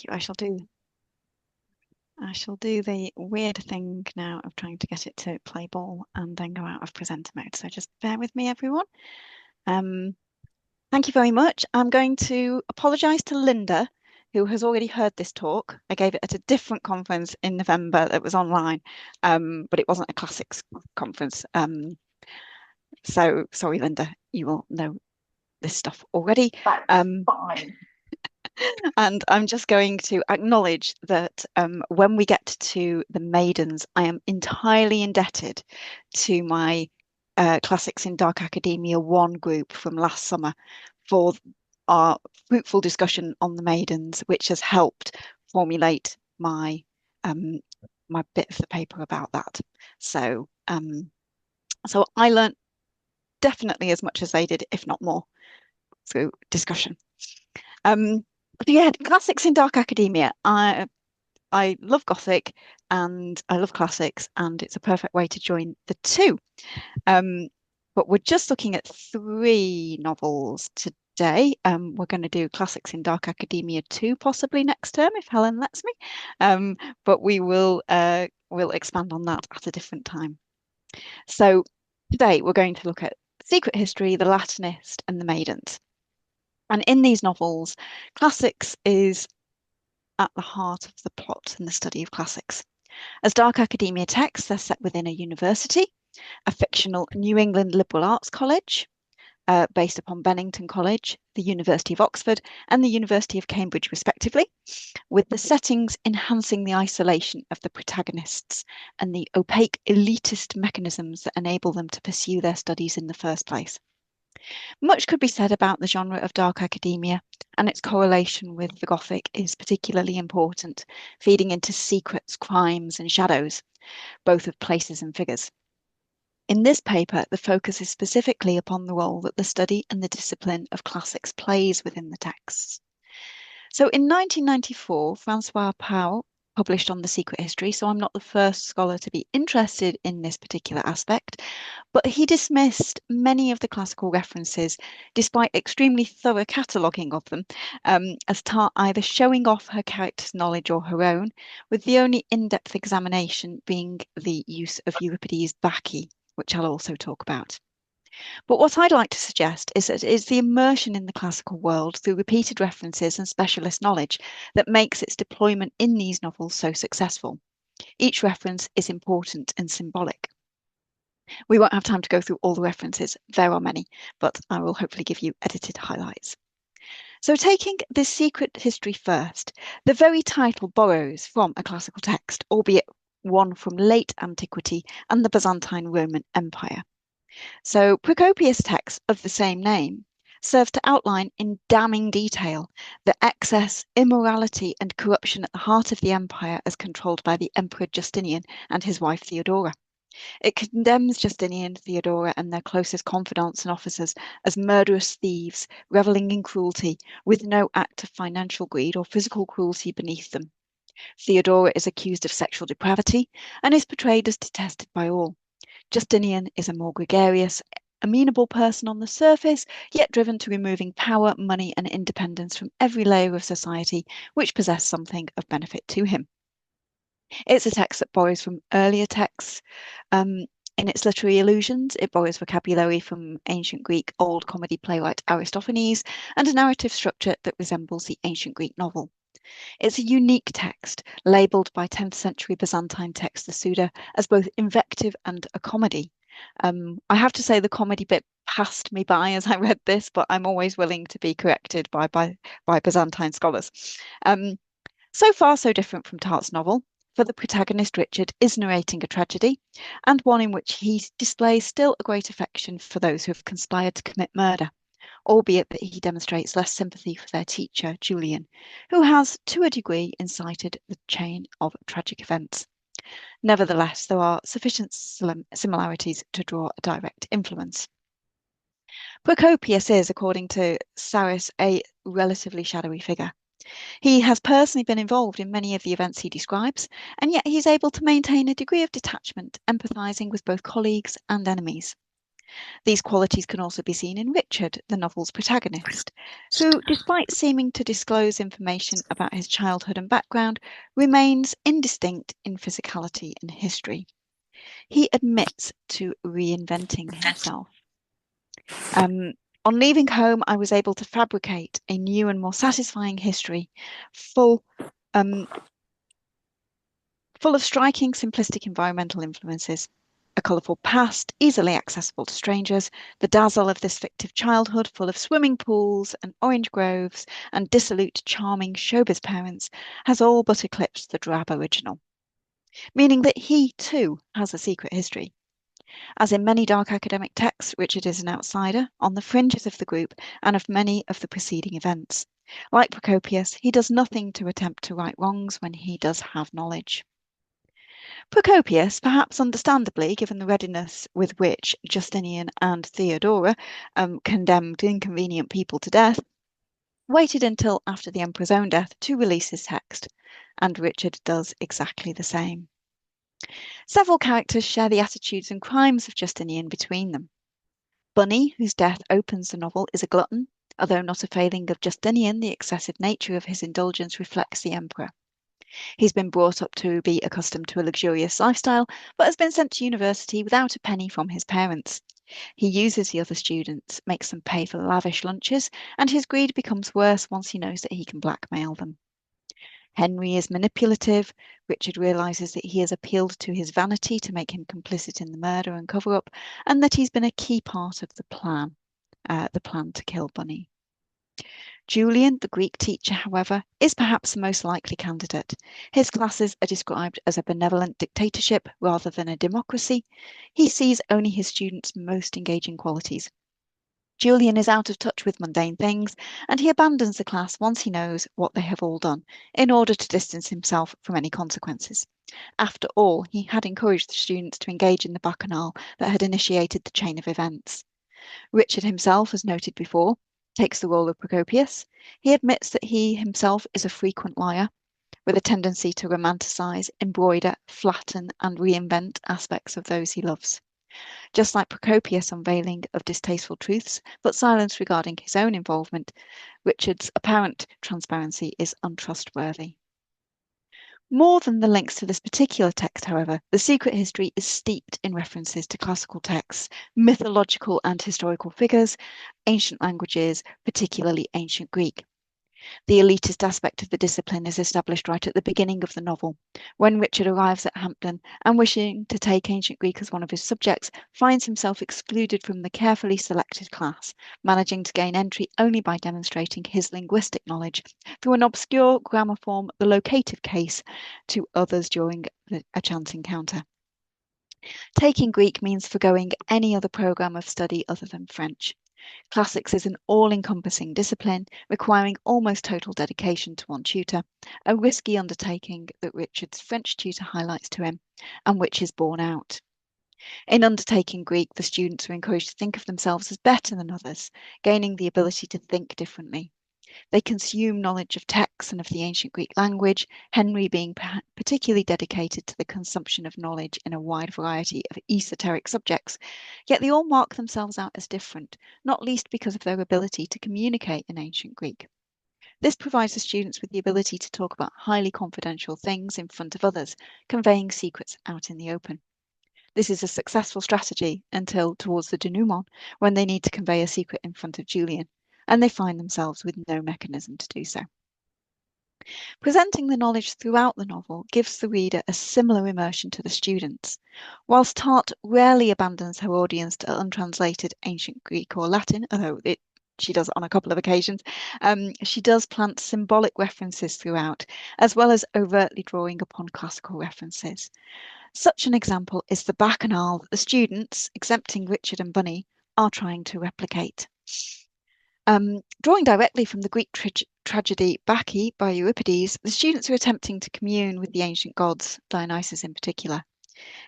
Thank you. I shall do the weird thing now of trying to get it to play ball and then go out of presenter mode. So just bear with me, everyone. Thank you very much. I'm going to apologise to Linda, who has already heard this talk. I gave it at a different conference in November that was online, but it wasn't a classics conference. So sorry, Linda, you will know this stuff already. Fine. And I'm just going to acknowledge that when we get to the maidens, I am entirely indebted to my Classics in Dark Academia 1 group from last summer for our fruitful discussion on the maidens, which has helped formulate my my bit of the paper about that. So so I learnt definitely as much as they did, if not more, through discussion. Yeah, classics in dark academia. I love Gothic and I love classics, and it's a perfect way to join the two. But we're just looking at 3 novels today. We're going to do classics in dark academia 2 possibly next term if Helen lets me. But we'll expand on that at a different time. So today we're going to look at Secret History, The Latinist, and The Maidens. And in these novels, classics is at the heart of the plot and the study of classics. As dark academia texts, they're set within a university, a fictional New England liberal arts college, based upon Bennington College, the University of Oxford, and the University of Cambridge, respectively, with the settings enhancing the isolation of the protagonists and the opaque elitist mechanisms that enable them to pursue their studies in the first place. Much could be said about the genre of dark academia, and its correlation with the Gothic is particularly important, feeding into secrets, crimes, and shadows, both of places and figures. In this paper, the focus is specifically upon the role that the study and the discipline of classics plays within the texts. So in 1994, Francois Powell published on The Secret History, so I'm not the first scholar to be interested in this particular aspect, but he dismissed many of the classical references, despite extremely thorough cataloguing of them, as either showing off her character's knowledge or her own, with the only in-depth examination being the use of Euripides' Bacchae, which I'll also talk about. But what I'd like to suggest is that it's the immersion in the classical world through repeated references and specialist knowledge that makes its deployment in these novels so successful. Each reference is important and symbolic. We won't have time to go through all the references, there are many, but I will hopefully give you edited highlights. So taking The Secret History first, the very title borrows from a classical text, albeit one from late antiquity and the Byzantine Roman Empire. So Procopius' text of the same name serves to outline in damning detail the excess, immorality, and corruption at the heart of the empire as controlled by the Emperor Justinian and his wife Theodora. It condemns Justinian, Theodora, and their closest confidants and officers as murderous thieves, reveling in cruelty, with no act of financial greed or physical cruelty beneath them. Theodora is accused of sexual depravity and is portrayed as detested by all. Justinian is a more gregarious, amenable person on the surface, yet driven to removing power, money, and independence from every layer of society which possessed something of benefit to him. It's a text that borrows from earlier texts. In its literary allusions, it borrows vocabulary from ancient Greek old comedy playwright Aristophanes and a narrative structure that resembles the ancient Greek novel. It's a unique text, labelled by 10th century Byzantine text the Suda as both invective and a comedy. I have to say the comedy bit passed me by as I read this, but I'm always willing to be corrected by Byzantine scholars. So far, so different from Tart's novel, for the protagonist Richard is narrating a tragedy, and one in which he displays still a great affection for those who have conspired to commit murder, albeit that he demonstrates less sympathy for their teacher, Julian, who has, to a degree, incited the chain of tragic events. Nevertheless, there are sufficient similarities to draw a direct influence. Procopius is, according to Saris, a relatively shadowy figure. He has personally been involved in many of the events he describes, and yet he's able to maintain a degree of detachment, empathising with both colleagues and enemies. These qualities can also be seen in Richard, the novel's protagonist, who, despite seeming to disclose information about his childhood and background, remains indistinct in physicality and history. He admits to reinventing himself. On leaving home, I was able to fabricate a new and more satisfying history, full of striking, simplistic environmental influences. A colourful past, easily accessible to strangers, the dazzle of this fictive childhood full of swimming pools and orange groves and dissolute, charming showbiz parents has all but eclipsed the drab original, meaning that he, too, has a secret history. As in many dark academic texts, Richard is an outsider, on the fringes of the group and of many of the preceding events. Like Procopius, he does nothing to attempt to right wrongs when he does have knowledge. Procopius, perhaps understandably, given the readiness with which Justinian and Theodora condemned inconvenient people to death, waited until after the emperor's own death to release his text, and Richard does exactly the same. Several characters share the attitudes and crimes of Justinian between them. Bunny, whose death opens the novel, is a glutton, although not a failing of Justinian, the excessive nature of his indulgence reflects the emperor. He's been brought up to be accustomed to a luxurious lifestyle, but has been sent to university without a penny from his parents. He uses the other students, makes them pay for lavish lunches, and his greed becomes worse once he knows that he can blackmail them. Henry is manipulative. Richard realizes that he has appealed to his vanity to make him complicit in the murder and cover-up, and that he's been a key part of the plan to kill Bunny. Julian, the Greek teacher, however, is perhaps the most likely candidate. His classes are described as a benevolent dictatorship rather than a democracy. He sees only his students' most engaging qualities. Julian is out of touch with mundane things, and he abandons the class once he knows what they have all done, in order to distance himself from any consequences. After all, he had encouraged the students to engage in the bacchanal that had initiated the chain of events. Richard himself, as noted before, takes the role of Procopius. He admits that he himself is a frequent liar, with a tendency to romanticize, embroider, flatten, and reinvent aspects of those he loves. Just like Procopius' unveiling of distasteful truths, but silence regarding his own involvement, Richard's apparent transparency is untrustworthy. More than the links to this particular text, however, the secret history is steeped in references to classical texts, mythological and historical figures, ancient languages, particularly ancient Greek. The elitist aspect of the discipline is established right at the beginning of the novel, when Richard arrives at Hampton and, wishing to take ancient Greek as one of his subjects, finds himself excluded from the carefully selected class, managing to gain entry only by demonstrating his linguistic knowledge through an obscure grammar form, the locative case, to others during a chance encounter. Taking Greek means forgoing any other programme of study other than French. Classics is an all-encompassing discipline, requiring almost total dedication to one tutor, a risky undertaking that Richard's French tutor highlights to him, and which is borne out. In undertaking Greek, the students are encouraged to think of themselves as better than others, gaining the ability to think differently. They consume knowledge of texts and of the ancient Greek language, Henry being particularly dedicated to the consumption of knowledge in a wide variety of esoteric subjects, yet they all mark themselves out as different, not least because of their ability to communicate in ancient Greek. This provides the students with the ability to talk about highly confidential things in front of others, conveying secrets out in the open. This is a successful strategy until towards the denouement, when they need to convey a secret in front of Julian, and they find themselves with no mechanism to do so. Presenting the knowledge throughout the novel gives the reader a similar immersion to the students. Whilst Tart rarely abandons her audience to untranslated ancient Greek or Latin, although she does on a couple of occasions, she does plant symbolic references throughout, as well as overtly drawing upon classical references. Such an example is the bacchanal that the students, exempting Richard and Bunny, are trying to replicate. Drawing directly from the Greek tragedy Bacchae by Euripides, the students are attempting to commune with the ancient gods, Dionysus in particular.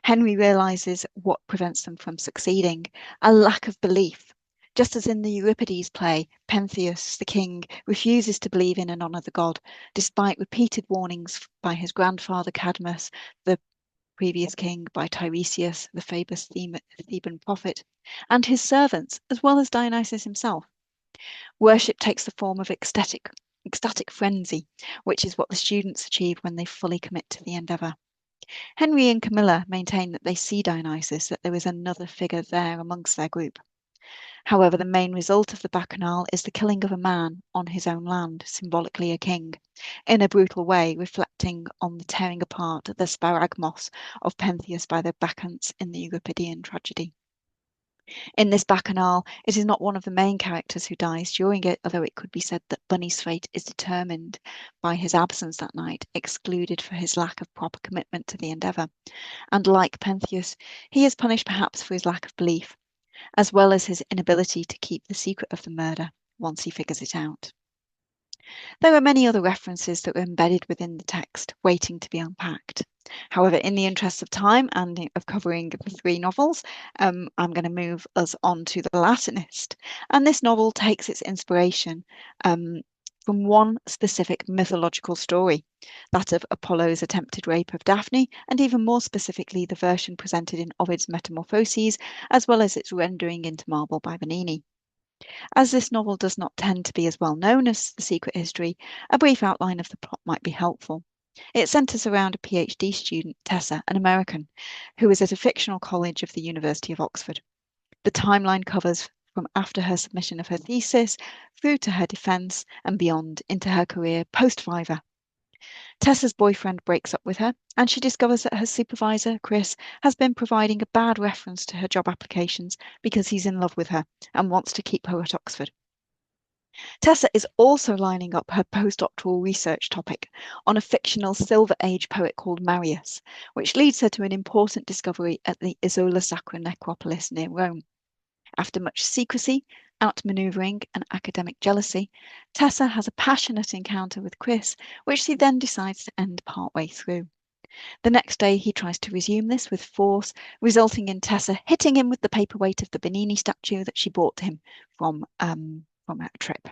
Henry realizes what prevents them from succeeding, a lack of belief. Just as in the Euripides play, Pentheus, the king, refuses to believe in and honour the god, despite repeated warnings by his grandfather Cadmus, the previous king, by Tiresias, the famous Theban prophet, and his servants, as well as Dionysus himself. Worship takes the form of ecstatic frenzy, which is what the students achieve when they fully commit to the endeavour. Henry and Camilla maintain that they see Dionysus, that there is another figure there amongst their group. However, the main result of the Bacchanal is the killing of a man on his own land, symbolically a king, in a brutal way, reflecting on the tearing apart the sparagmos of Pentheus by the Bacchants in the Euripidean tragedy. In this Bacchanal, it is not one of the main characters who dies during it, although it could be said that Bunny's fate is determined by his absence that night, excluded for his lack of proper commitment to the endeavour. And like Pentheus, he is punished perhaps for his lack of belief, as well as his inability to keep the secret of the murder once he figures it out. There are many other references that were embedded within the text, waiting to be unpacked. However, in the interest of time and of covering the three novels, I'm going to move us on to The Latinist. And this novel takes its inspiration from one specific mythological story, that of Apollo's attempted rape of Daphne, and even more specifically, the version presented in Ovid's Metamorphoses, as well as its rendering into marble by Bernini. As this novel does not tend to be as well known as The Secret History, a brief outline of the plot might be helpful. It centres around a PhD student, Tessa, an American, who is at a fictional college of the University of Oxford. The timeline covers from after her submission of her thesis, through to her defence, and beyond into her career post-Viva. Tessa's boyfriend breaks up with her, and she discovers that her supervisor, Chris, has been providing a bad reference to her job applications because he's in love with her and wants to keep her at Oxford. Tessa is also lining up her postdoctoral research topic on a fictional Silver Age poet called Marius, which leads her to an important discovery at the Isola Sacra necropolis near Rome. After much secrecy, outmaneuvering, and academic jealousy, Tessa has a passionate encounter with Chris, which she then decides to end partway through. The next day, he tries to resume this with force, resulting in Tessa hitting him with the paperweight of the Bernini statue that she bought him from her trip.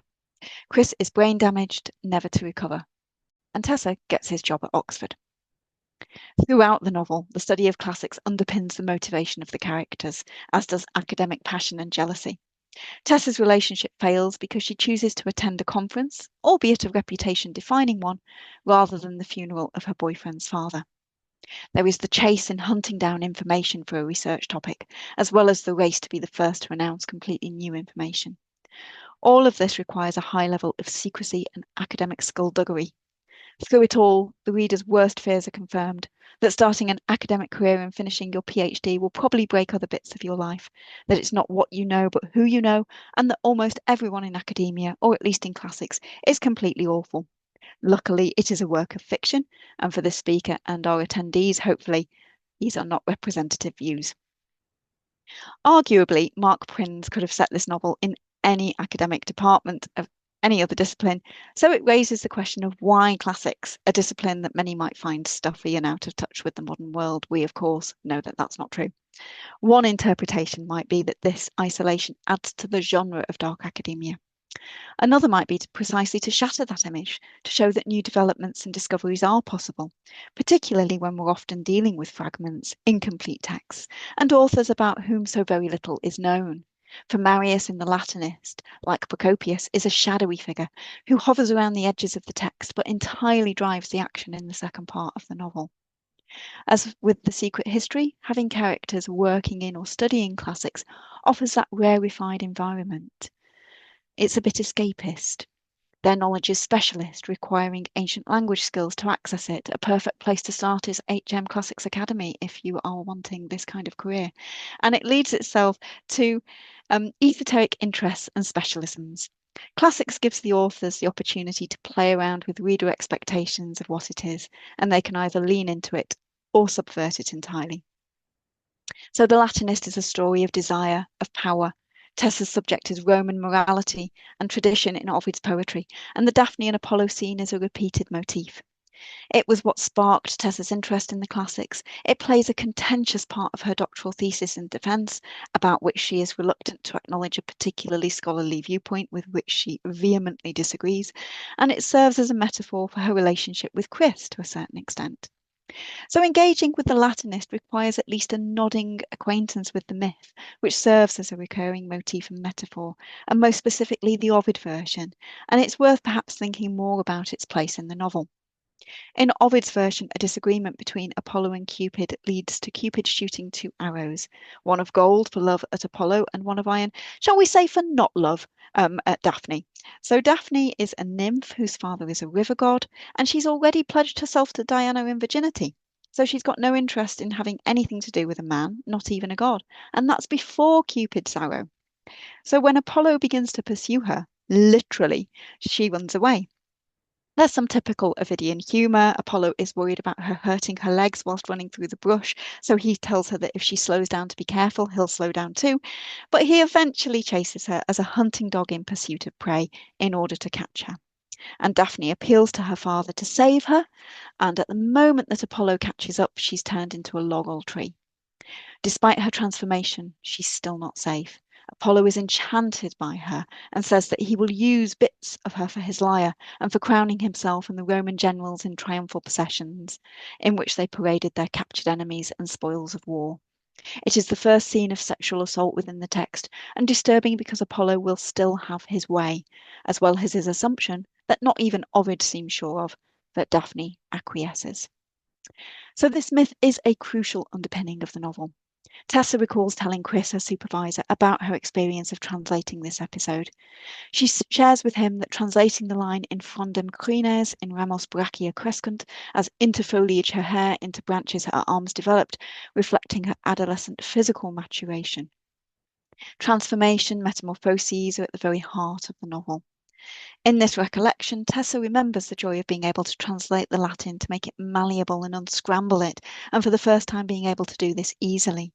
Chris is brain damaged, never to recover, and Tessa gets his job at Oxford. Throughout the novel, the study of classics underpins the motivation of the characters, as does academic passion and jealousy. Tessa's relationship fails because she chooses to attend a conference, albeit a reputation-defining one, rather than the funeral of her boyfriend's father. There is the chase in hunting down information for a research topic, as well as the race to be the first to announce completely new information. All of this requires a high level of secrecy and academic skullduggery. Through it all, the reader's worst fears are confirmed, that starting an academic career and finishing your PhD will probably break other bits of your life, that it's not what you know but who you know, and that almost everyone in academia, or at least in classics, is completely awful. Luckily, it is a work of fiction, and for the speaker and our attendees, hopefully, these are not representative views. Arguably, Mark Prins could have set this novel in any academic department of any other discipline, so it raises the question of why classics, a discipline that many might find stuffy and out of touch with the modern world. We, of course, know that that's not true. One interpretation might be that this isolation adds to the genre of dark academia. Another might be precisely to shatter that image, to show that new developments and discoveries are possible, particularly when we're often dealing with fragments, incomplete texts, and authors about whom so very little is known. For Marius in The Latinist, like Procopius, is a shadowy figure who hovers around the edges of the text but entirely drives the action in the second part of the novel. As with The Secret History, having characters working in or studying classics offers that rarefied environment. It's a bit escapist. Their knowledge is specialist, requiring ancient language skills to access it. A perfect place to start is HM Classics Academy if you are wanting this kind of career. And it leads itself to esoteric interests and specialisms. Classics gives the authors the opportunity to play around with reader expectations of what it is, and they can either lean into it or subvert it entirely. So The Latinist is a story of desire, of power. Tessa's subject is Roman morality and tradition in Ovid's poetry, and the Daphne and Apollo scene is a repeated motif. It was what sparked Tessa's interest in the classics. It plays a contentious part of her doctoral thesis and defence, about which she is reluctant to acknowledge a particularly scholarly viewpoint with which she vehemently disagrees, and it serves as a metaphor for her relationship with Chris to a certain extent. So engaging with the Latinist requires at least a nodding acquaintance with the myth, which serves as a recurring motif and metaphor, and most specifically the Ovid version, and it's worth perhaps thinking more about its place in the novel. In Ovid's version, a disagreement between Apollo and Cupid leads to Cupid shooting two arrows, one of gold for love at Apollo and one of iron, shall we say, for not love, at Daphne. So Daphne is a nymph whose father is a river god, and she's already pledged herself to Diana in virginity. So she's got no interest in having anything to do with a man, not even a god. And that's before Cupid's arrow. So when Apollo begins to pursue her, literally, she runs away. There's some typical Ovidian humour. Apollo is worried about her hurting her legs whilst running through the brush, so he tells her that if she slows down to be careful, he'll slow down too. But he eventually chases her as a hunting dog in pursuit of prey in order to catch her. And Daphne appeals to her father to save her, and at the moment that Apollo catches up, she's turned into a laurel tree. Despite her transformation, she's still not safe. Apollo is enchanted by her and says that he will use bits of her for his lyre and for crowning himself and the Roman generals in triumphal processions, in which they paraded their captured enemies and spoils of war. It is the first scene of sexual assault within the text, and disturbing because Apollo will still have his way, as well as his assumption that not even Ovid seems sure of, that Daphne acquiesces. So this myth is a crucial underpinning of the novel. Tessa recalls telling Chris, her supervisor, about her experience of translating this episode. She shares with him that translating the line in frondem crines in ramos brachia crescunt, as interfoliage her hair into branches her arms developed, reflecting her adolescent physical maturation. Transformation, metamorphoses are at the very heart of the novel. In this recollection, Tessa remembers the joy of being able to translate the Latin to make it malleable and unscramble it, and for the first time being able to do this easily.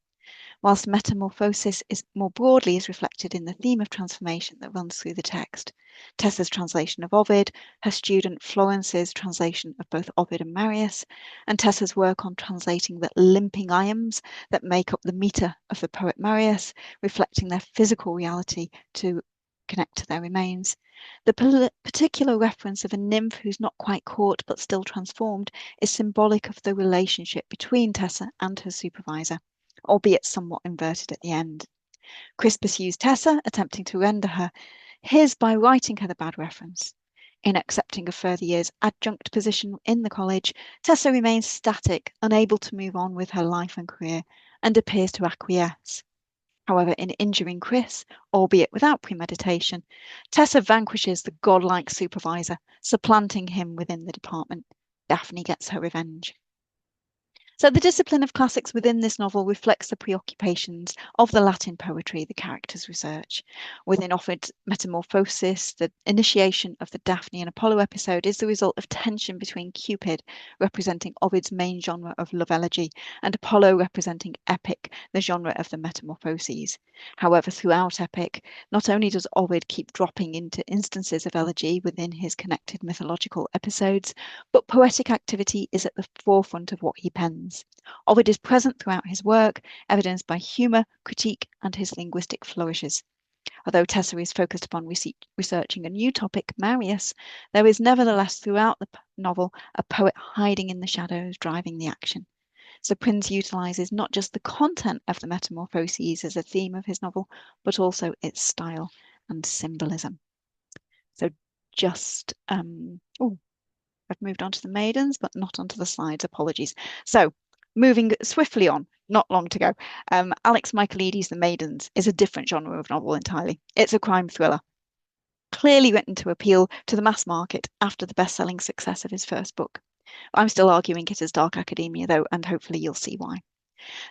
Whilst metamorphosis is more broadly is reflected in the theme of transformation that runs through the text. Tessa's translation of Ovid, her student Florence's translation of both Ovid and Marius, and Tessa's work on translating the limping iambs that make up the meter of the poet Marius, reflecting their physical reality to connect to their remains. The particular reference of a nymph who's not quite caught but still transformed is symbolic of the relationship between Tessa and her supervisor, albeit somewhat inverted at the end. Chris pursues Tessa, attempting to render her his by writing her the bad reference. In accepting a further year's adjunct position in the college, Tessa remains static, unable to move on with her life and career, and appears to acquiesce. However, in injuring Chris, albeit without premeditation, Tessa vanquishes the godlike supervisor, supplanting him within the department. Daphne gets her revenge. So the discipline of classics within this novel reflects the preoccupations of the Latin poetry the characters research. Within Ovid's Metamorphosis, the initiation of the Daphne and Apollo episode is the result of tension between Cupid, representing Ovid's main genre of love elegy, and Apollo representing epic, the genre of the Metamorphoses. However, throughout epic, not only does Ovid keep dropping into instances of elegy within his connected mythological episodes, but poetic activity is at the forefront of what he pens. Ovid is present throughout his work, evidenced by humour, critique, and his linguistic flourishes. Although Tessa is focused upon researching a new topic, Marius, there is nevertheless throughout the novel a poet hiding in the shadows, driving the action. So Prince utilises not just the content of the Metamorphoses as a theme of his novel, but also its style and symbolism. So just, I've moved on to the maidens, but not onto the slides. Apologies. So moving swiftly on, not long to go. Alex Michaelides' The Maidens is a different genre of novel entirely. It's a crime thriller, clearly written to appeal to the mass market after the best-selling success of his first book. I'm still arguing it as dark academia, though, and hopefully you'll see why.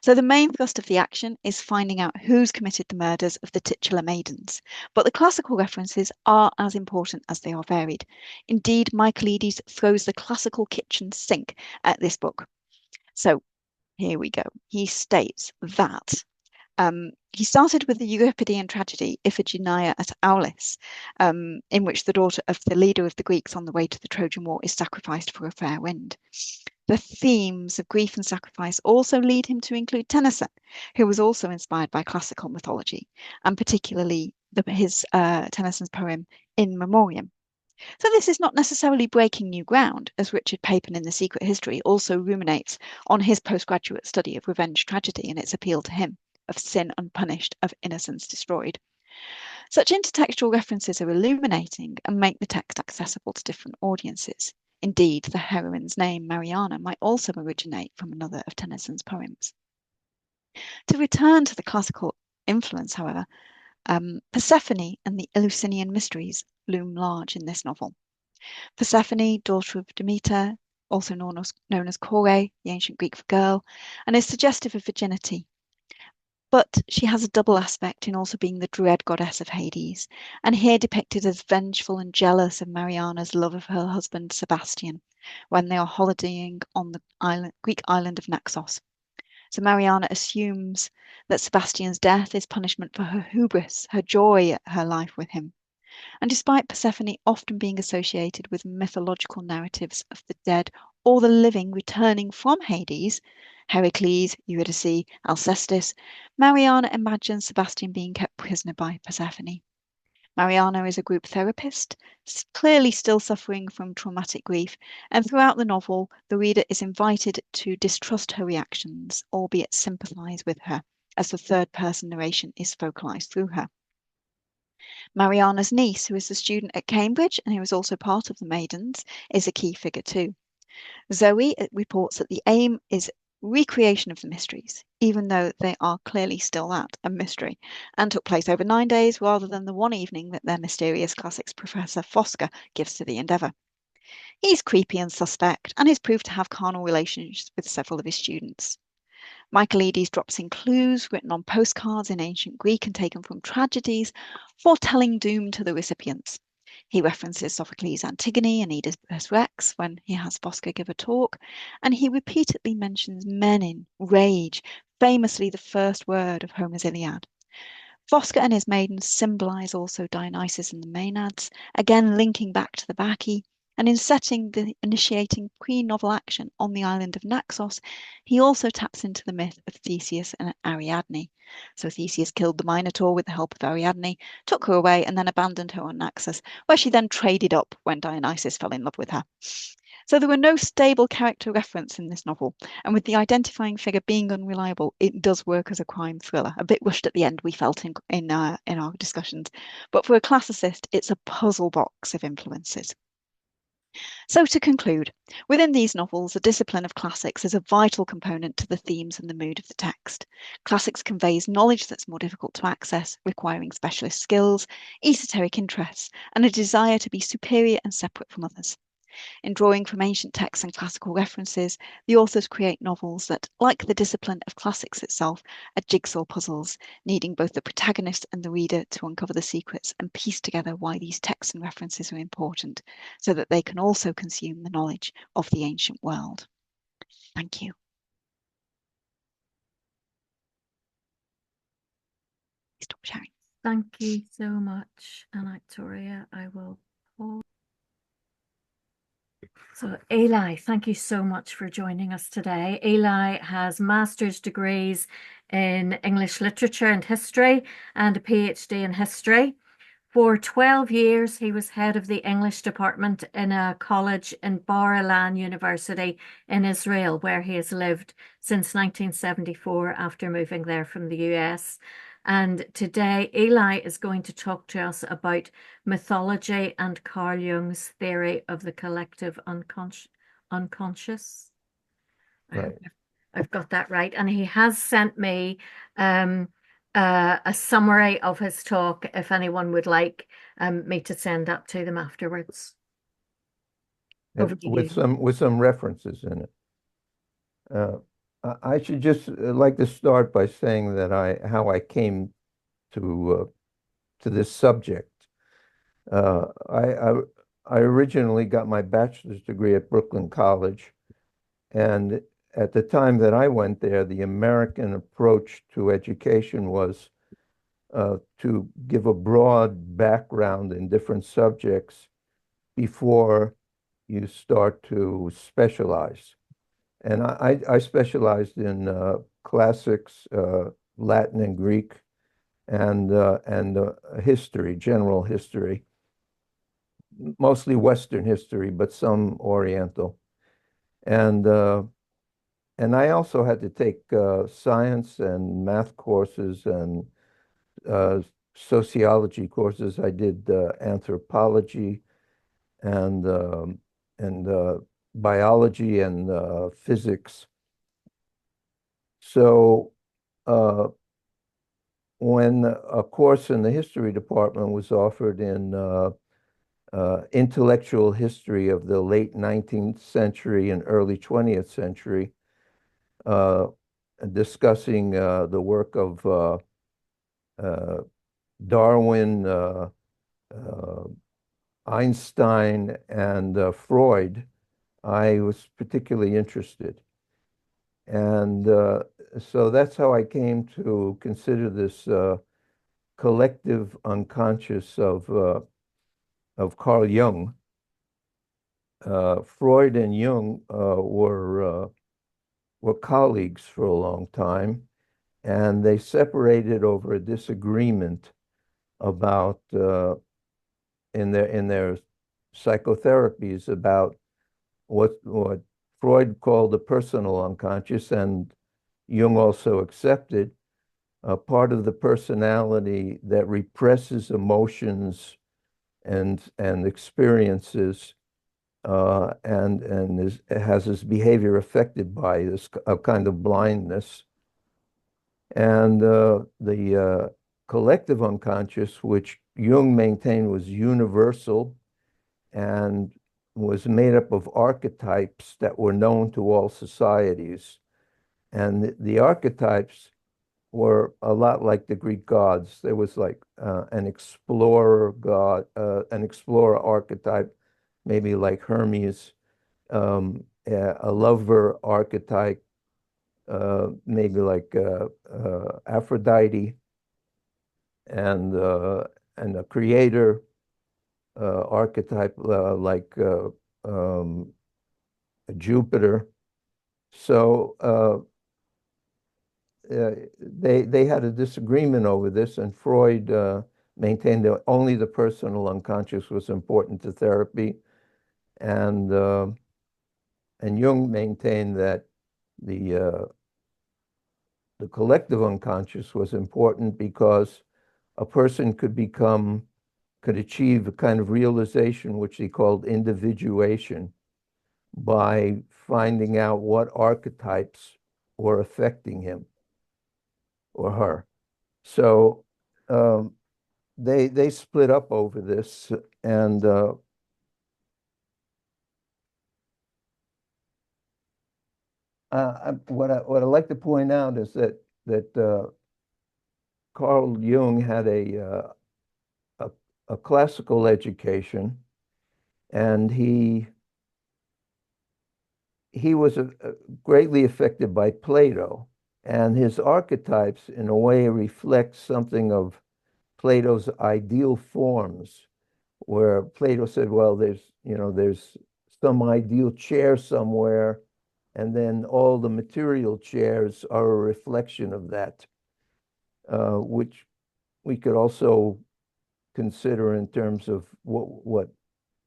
So the main thrust of the action is finding out who's committed the murders of the titular maidens, but the classical references are as important as they are varied. Indeed, Michaelides throws the classical kitchen sink at this book. So here we go. He states that he started with the Euripidean tragedy Iphigenia at Aulis, in which the daughter of the leader of the Greeks on the way to the Trojan War is sacrificed for a fair wind. The themes of grief and sacrifice also lead him to include Tennyson, who was also inspired by classical mythology, and particularly Tennyson's poem In Memoriam. So this is not necessarily breaking new ground, as Richard Papin in The Secret History also ruminates on his postgraduate study of revenge tragedy and its appeal to him, of sin unpunished, of innocence destroyed. Such intertextual references are illuminating and make the text accessible to different audiences. Indeed, the heroine's name, Mariana, might also originate from another of Tennyson's poems. To return to the classical influence, however, Persephone and the Eleusinian mysteries loom large in this novel. Persephone, daughter of Demeter, also known as Kore, the ancient Greek for girl, and is suggestive of virginity. But she has a double aspect in also being the dread goddess of Hades, and here depicted as vengeful and jealous of Mariana's love of her husband Sebastian when they are holidaying on the Greek island of Naxos. So Mariana assumes that Sebastian's death is punishment for her hubris, her joy at her life with him. And despite Persephone often being associated with mythological narratives of the dead or the living returning from Hades, Heracles, Eurydice, Alcestis, Mariana imagines Sebastian being kept prisoner by Persephone. Mariana is a group therapist, clearly still suffering from traumatic grief, and throughout the novel, the reader is invited to distrust her reactions, albeit sympathise with her, as the third person narration is focalised through her. Mariana's niece, who is a student at Cambridge and who is also part of the Maidens, is a key figure too. Zoe reports that the aim is recreation of the mysteries, even though they are clearly still that, a mystery, and took place over 9 days rather than the one evening that their mysterious classics professor Fosker gives to the endeavour. He's creepy and suspect, and is proved to have carnal relations with several of his students. Michaelides drops in clues written on postcards in ancient Greek and taken from tragedies, foretelling doom to the recipients. He references Sophocles' Antigone and Oedipus Rex when he has Fosker give a talk, and he repeatedly mentions Menin, rage, famously the first word of Homer's Iliad. Fosker and his maidens symbolise also Dionysus and the Maenads, again linking back to the Bacchae, and in setting the initiating pre-novel action on the island of Naxos, he also taps into the myth of Theseus and Ariadne. So Theseus killed the Minotaur with the help of Ariadne, took her away, and then abandoned her on Naxos, where she then traded up when Dionysus fell in love with her. So there were no stable character reference in this novel, and with the identifying figure being unreliable, it does work as a crime thriller. A bit rushed at the end, we felt in our discussions, but for a classicist, it's a puzzle box of influences. So to conclude, within these novels, the discipline of classics is a vital component to the themes and the mood of the text. Classics conveys knowledge that's more difficult to access, requiring specialist skills, esoteric interests, and a desire to be superior and separate from others. In drawing from ancient texts and classical references, the authors create novels that, like the discipline of classics itself, are jigsaw puzzles, needing both the protagonist and the reader to uncover the secrets and piece together why these texts and references are important, so that they can also consume the knowledge of the ancient world. Thank you. Stop sharing. Thank you so much, Anactoria. I will pause. So Eli, thank you so much for joining us today. Eli has master's degrees in English literature and history and a PhD in history. For 12 years, he was head of the English department in a college in Bar Ilan University in Israel, where he has lived since 1974 after moving there from the US. And today, Eli is going to talk to us about mythology and Carl Jung's theory of the collective unconscious. Right. I've got that right. And he has sent me a summary of his talk if anyone would like me to send that to them afterwards. Over to With you. some references in it. I should just like to start by saying that how I came to this subject. I originally got my bachelor's degree at Brooklyn College, and at the time that I went there, the American approach to education was to give a broad background in different subjects before you start to specialize. And I specialized in classics, Latin and Greek, and history, general history. mostly Western history, but some Oriental. And I also had to take science and math courses and uh, sociology courses. I did anthropology and and biology and physics. So uh, when a course in the history department was offered in intellectual history of the late 19th century and early 20th century, uh, discussing the work of uh, Darwin, uh, Einstein, and Freud, I was particularly interested. And so that's how I came to consider this collective unconscious of Carl Jung. Freud and Jung were colleagues for a long time, and they separated over a disagreement about in their psychotherapies about what Freud called the personal unconscious, and Jung also accepted a part of the personality that represses emotions and experiences and has his behavior affected by this kind of blindness. And the collective unconscious, which Jung maintained was universal and was made up of archetypes that were known to all societies. And the archetypes were a lot like the Greek gods. There was like an explorer god, an explorer archetype, maybe like Hermes, a lover archetype, maybe like Aphrodite, and and a creator archetype like Jupiter. So they had a disagreement over this, and Freud maintained that only the personal unconscious was important to therapy, and Jung maintained that the the collective unconscious was important because a person could achieve a kind of realization which he called individuation by finding out what archetypes were affecting him or her. So um, they split up over this, and what I like to point out is that Carl Jung had a a classical education, and he was greatly affected by Plato, and his archetypes, in a way, reflect something of Plato's ideal forms, where Plato said, well, there's some ideal chair somewhere, and then all the material chairs are a reflection of that, which we could also consider in terms of what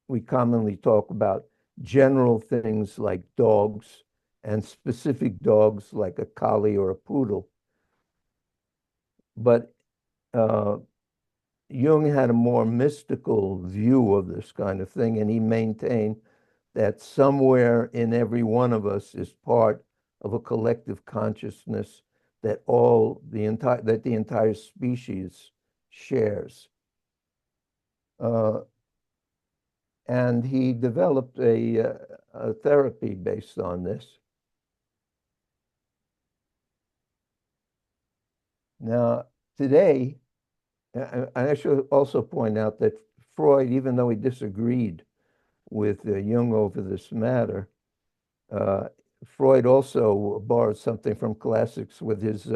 we commonly talk about general things like dogs and specific dogs like a collie or a poodle. But uh, Jung had a more mystical view of this kind of thing, and he maintained that somewhere in every one of us is part of a collective consciousness that the entire species shares. Uh, and he developed a therapy based on this. Now, today, I should also point out that Freud, even though he disagreed with Jung over this matter, uh, Freud also borrowed something from classics with his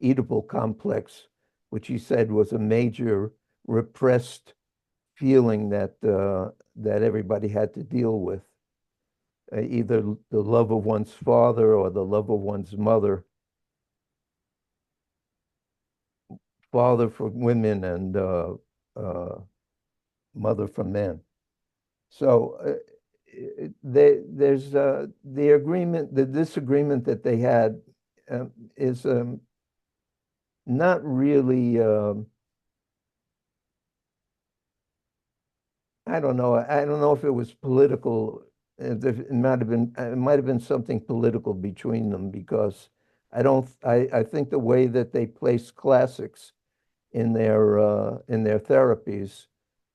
Oedipal complex, which he said was a major repressed feeling that everybody had to deal with, either the love of one's father or the love of one's mother, father for women and mother for men. So there's the disagreement that they had is not really. I don't know. I don't know if it was political. It might have been something political between them because I don't. I think the way that they place classics in their therapies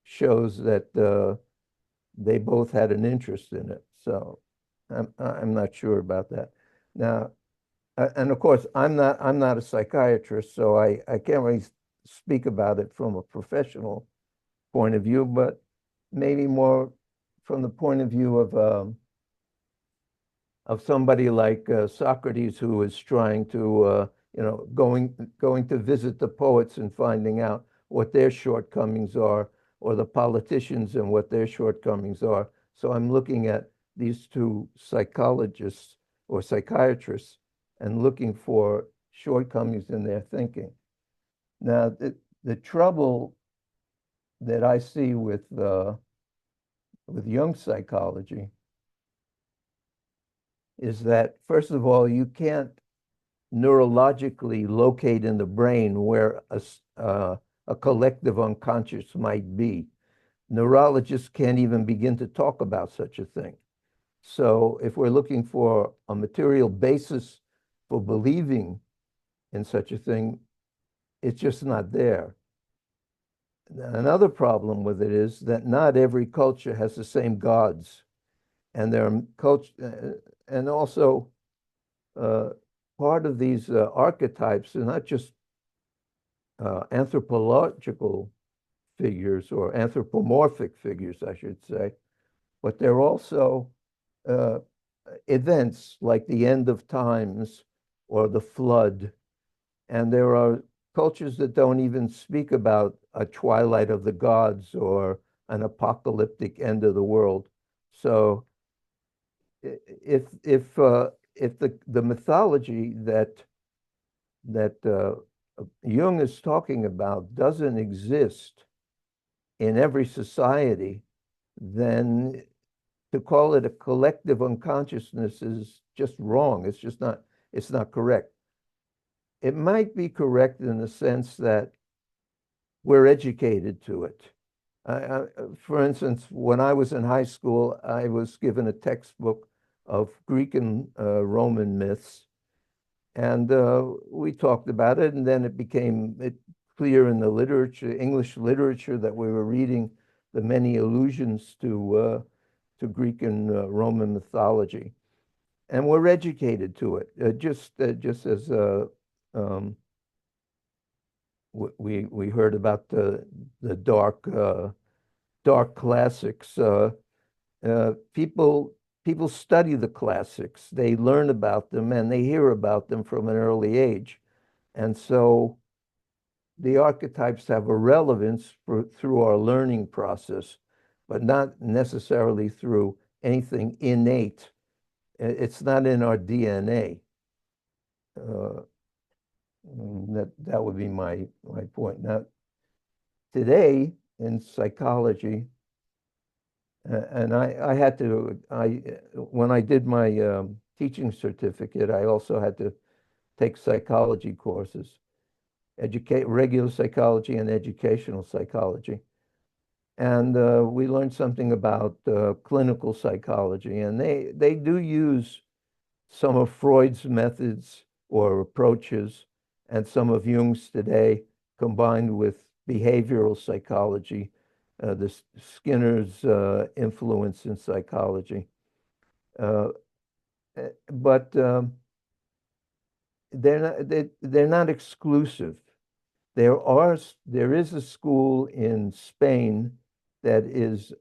shows that they both had an interest in it. So I'm not sure about that. Now, and of course, I'm not a psychiatrist, so I can't really speak about it from a professional point of view, but maybe more from the point of somebody like Socrates, who is trying to going to visit the poets and finding out what their shortcomings are, or the politicians and what their shortcomings are. So I'm looking at these two psychologists or psychiatrists and looking for shortcomings in their thinking. Now, the trouble that I see with Jung psychology is that, first of all, you can't neurologically locate in the brain where a collective unconscious might be. Neurologists can't even begin to talk about such a thing. So if we're looking for a material basis for believing in such a thing, it's just not there. Another problem with it is that not every culture has the same gods, and their culture, and also uh, part of these archetypes are not just anthropological figures or anthropomorphic figures, I should say, but they're also uh, events like the end of times or the flood. And there are cultures that don't even speak about a twilight of the gods or an apocalyptic end of the world. So if the mythology that Jung is talking about doesn't exist in every society, then to call it a collective unconsciousness is just wrong. It's not correct. It might be correct in the sense that we're educated to it. For instance, when I was in high school, I was given a textbook of Greek and Roman myths, and we talked about it, and then it became clear in the literature, English literature, that we were reading the many allusions to Greek and Roman mythology, and we're educated to it. Just as we heard about the dark classics. People study the classics. They learn about them and they hear about them from an early age, and so the archetypes have a relevance through our learning process, but not necessarily through anything innate. It's not in our DNA. Uh, that would be my point. Now, today in psychology, and I had to, when I did my teaching certificate, I also had to take psychology courses, regular psychology and educational psychology. And we learned something about clinical psychology, and they do use some of Freud's methods or approaches and some of Jung's today, combined with behavioral psychology, Skinner's influence in psychology. Uh, but they're not exclusive. There is a school in Spain that is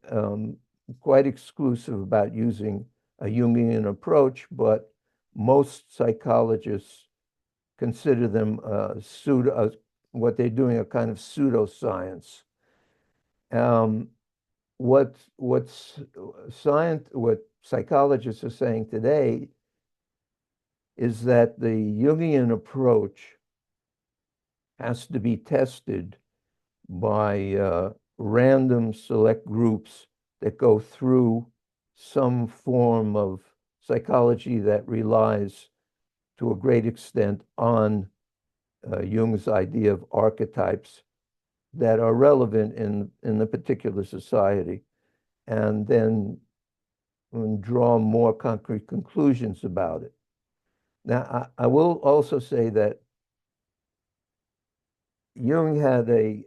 quite exclusive about using a Jungian approach, but most psychologists consider them what they're doing, a kind of pseudoscience. Um, what psychologists are saying today is that the Jungian approach has to be tested by random select groups that go through some form of psychology that relies to a great extent on Jung's idea of archetypes that are relevant in the particular society, and then draw more concrete conclusions about it. Now, I will also say that Jung had a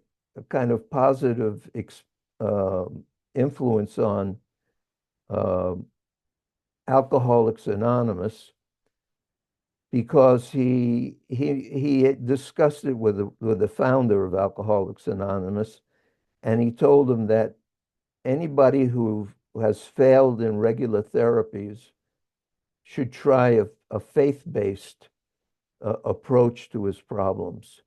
kind of positive influence on uh, Alcoholics Anonymous, because he discussed it with the founder of Alcoholics Anonymous, and he told him that anybody who has failed in regular therapies should try a faith-based approach to his problems.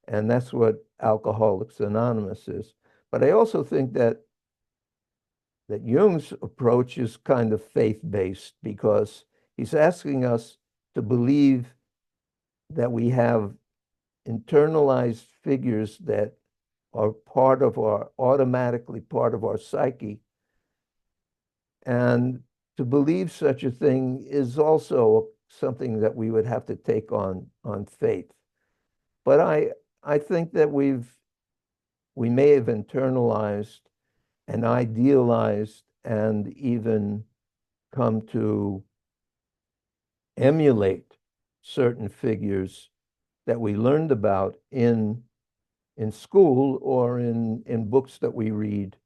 And that's what Alcoholics Anonymous is. But I also think that Jung's approach is kind of faith-based, because he's asking us to believe that we have internalized figures that are automatically part of our psyche. And to believe such a thing is also something that we would have to take on faith. But I think that we may have internalized and idealized and even come to emulate certain figures that we learned about in school or in books that we read.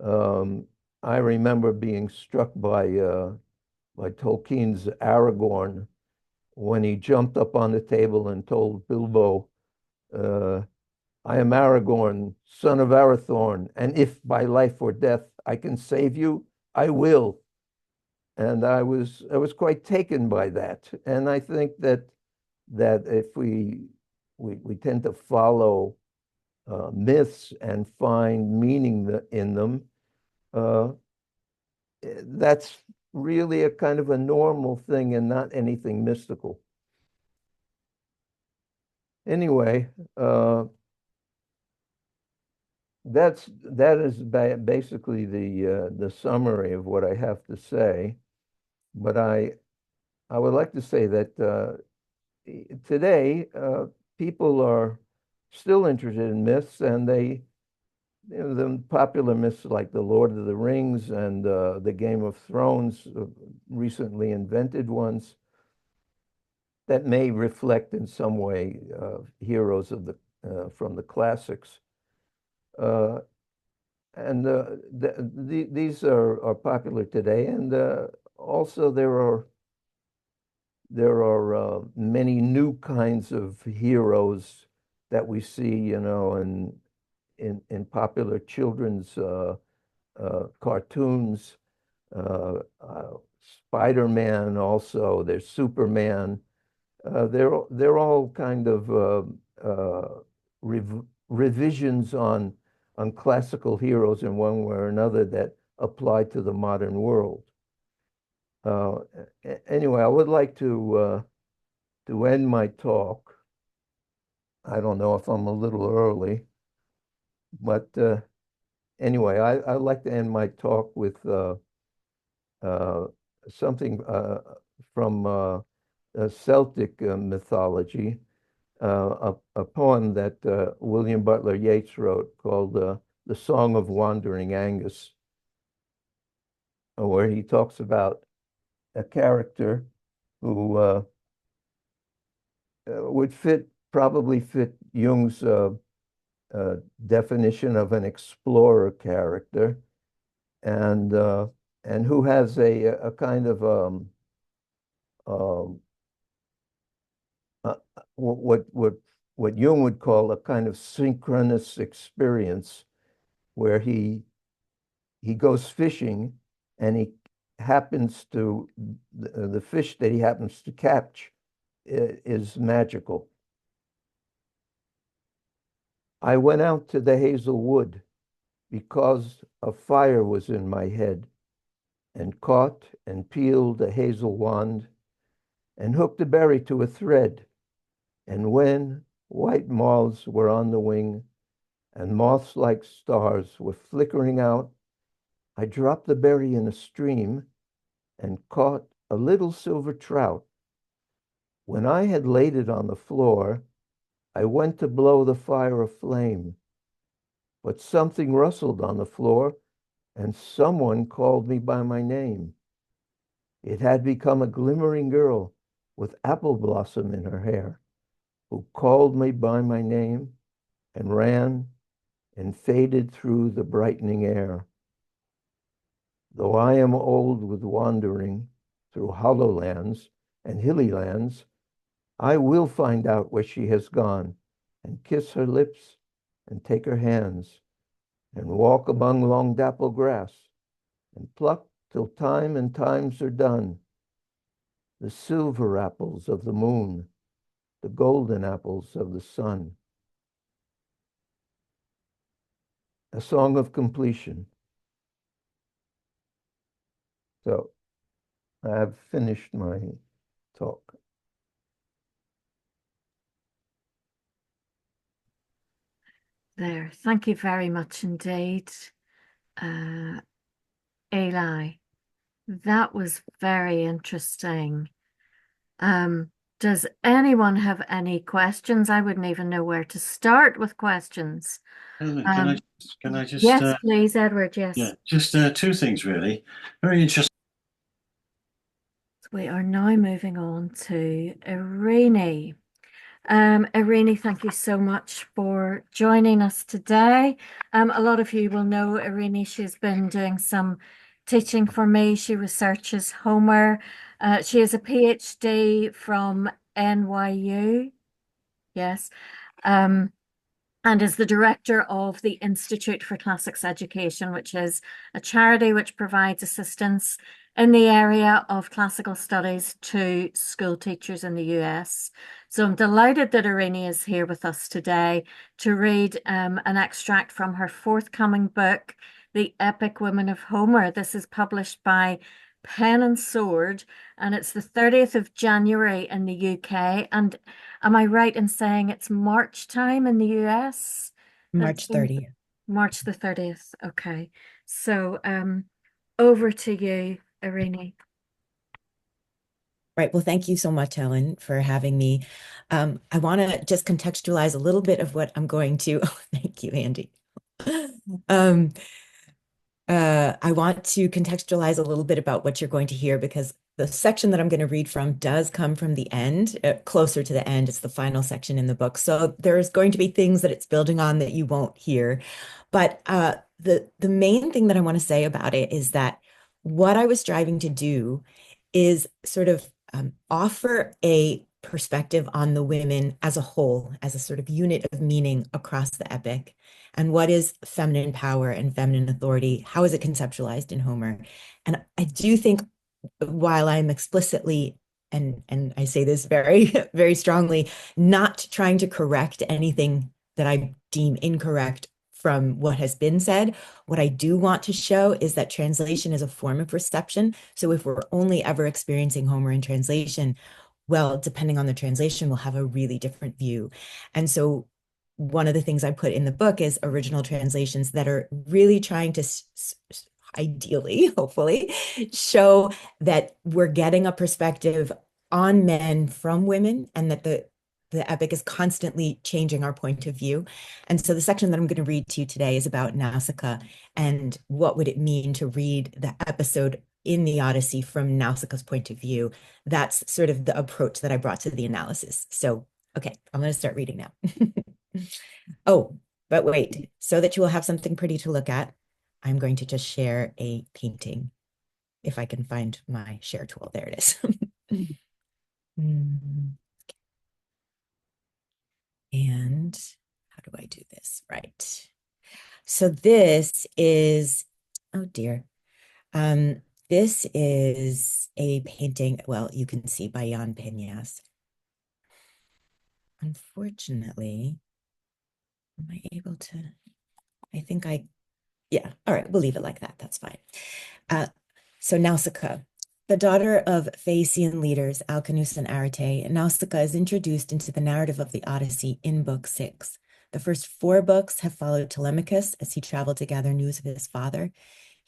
I remember being struck by Tolkien's Aragorn when he jumped up on the table and told Bilbo, I am Aragorn, son of Arathorn, and if by life or death I can save you, I will. And I was quite taken by that. And I think that if we tend to follow myths and find meaning in them, that's really a kind of a normal thing and not anything mystical. Anyway, that is basically the summary of what I have to say. But I would like to say that today people are still interested in myths, and the popular myths like the Lord of the Rings and the Game of Thrones, recently invented ones that may reflect in some way heroes of from the classics. And these are popular today, and also there are many new kinds of heroes that we see, in popular children's cartoons. Spider-Man, also there's Superman. They're all kind of revisions on classical heroes in one way or another that apply to the modern world. Anyway, I would like to end my talk. I don't know if I'm a little early, but anyway, I'd like to end my talk with something from Celtic mythology, a poem that William Butler Yeats wrote called The Song of Wandering Angus, where he talks about a character who would probably fit Jung's definition of an explorer character, and who has a kind of what Jung would call a kind of synchronous experience, where he goes fishing, and he happens to the fish that he happens to catch is magical. I went out to the hazel wood because a fire was in my head, and caught and peeled a hazel wand, and hooked a berry to a thread. And when white moths were on the wing, and moths like stars were flickering out, I dropped the berry in a stream and caught a little silver trout. When I had laid it on the floor, I went to blow the fire aflame, but something rustled on the floor, and someone called me by my name. It had become a glimmering girl with apple blossom in her hair, who called me by my name and ran and faded through the brightening air. Though I am old with wandering through hollow lands and hilly lands, I will find out where she has gone and kiss her lips and take her hands and walk among long dapple grass and pluck till time and times are done the silver apples of the moon, the golden apples of the sun. A song of completion. So I have finished my talk. There. Thank you very much indeed, Eli. That was very interesting. Does anyone have any questions? I wouldn't even know where to start with questions. Helen, can I just Yes, please, Edward, yes. yeah, just two things really. Very interesting. We are now moving on to Eirene. Eirene, thank you so much for joining us today. A lot of you will know Eirene. She's been doing some teaching for me. She researches Homer. She has a PhD from NYU. Yes. And is the director of the Institute for Classics Education, which is a charity which provides assistance in the area of classical studies to school teachers in the US. So I'm delighted that Eirene is here with us today to read an extract from her forthcoming book, The Epic Women of Homer. This is published by Pen and Sword, and it's the 30th of January in the UK. And am I right in saying it's March time in the US? March 30th. March the 30th. Okay. So over to you, Eirene. Right. Well, thank you so much, Helen, for having me. I want to just contextualize a little bit of what I'm going to. Oh, thank you, Andy. I want to contextualize a little bit about what you're going to hear, because the section that I'm going to read from does come from the end, closer to the end. It's the final section in the book. So there's going to be things that it's building on that you won't hear. But the main thing that I want to say about it is that what I was striving to do is sort of offer a perspective on the women as a whole, as a sort of unit of meaning across the epic. And what is feminine power and feminine authority? How is it conceptualized in Homer? And I do think, while I'm explicitly, and I say this very, very strongly, not trying to correct anything that I deem incorrect from what has been said, what I do want to show is that translation is a form of reception. So if we're only ever experiencing Homer in translation, well, depending on the translation, we'll have a really different view. And so one of the things I put in the book is original translations that are really trying to ideally, hopefully, show that we're getting a perspective on men from women, and that the epic is constantly changing our point of view. And so the section that I'm going to read to you today is about Nausicaa, and what would it mean to read the episode in the Odyssey from Nausicaa's point of view. That's sort of the approach that I brought to the analysis. So, okay, I'm going to start reading now. Oh, but wait, so that you will have something pretty to look at, I'm going to just share a painting. If I can find my share tool, there it is. And how do I do this? Right. So this is, oh dear. This is a painting, well, you can see by Jan Peñas. Unfortunately, am I able to, yeah, all right, we'll leave it like that. That's fine. So Nausicaa, the daughter of Phaeacian leaders Alcinous and Arete, Nausicaa is introduced into the narrative of the Odyssey in Book 6. The first 4 books have followed Telemachus as he traveled to gather news of his father.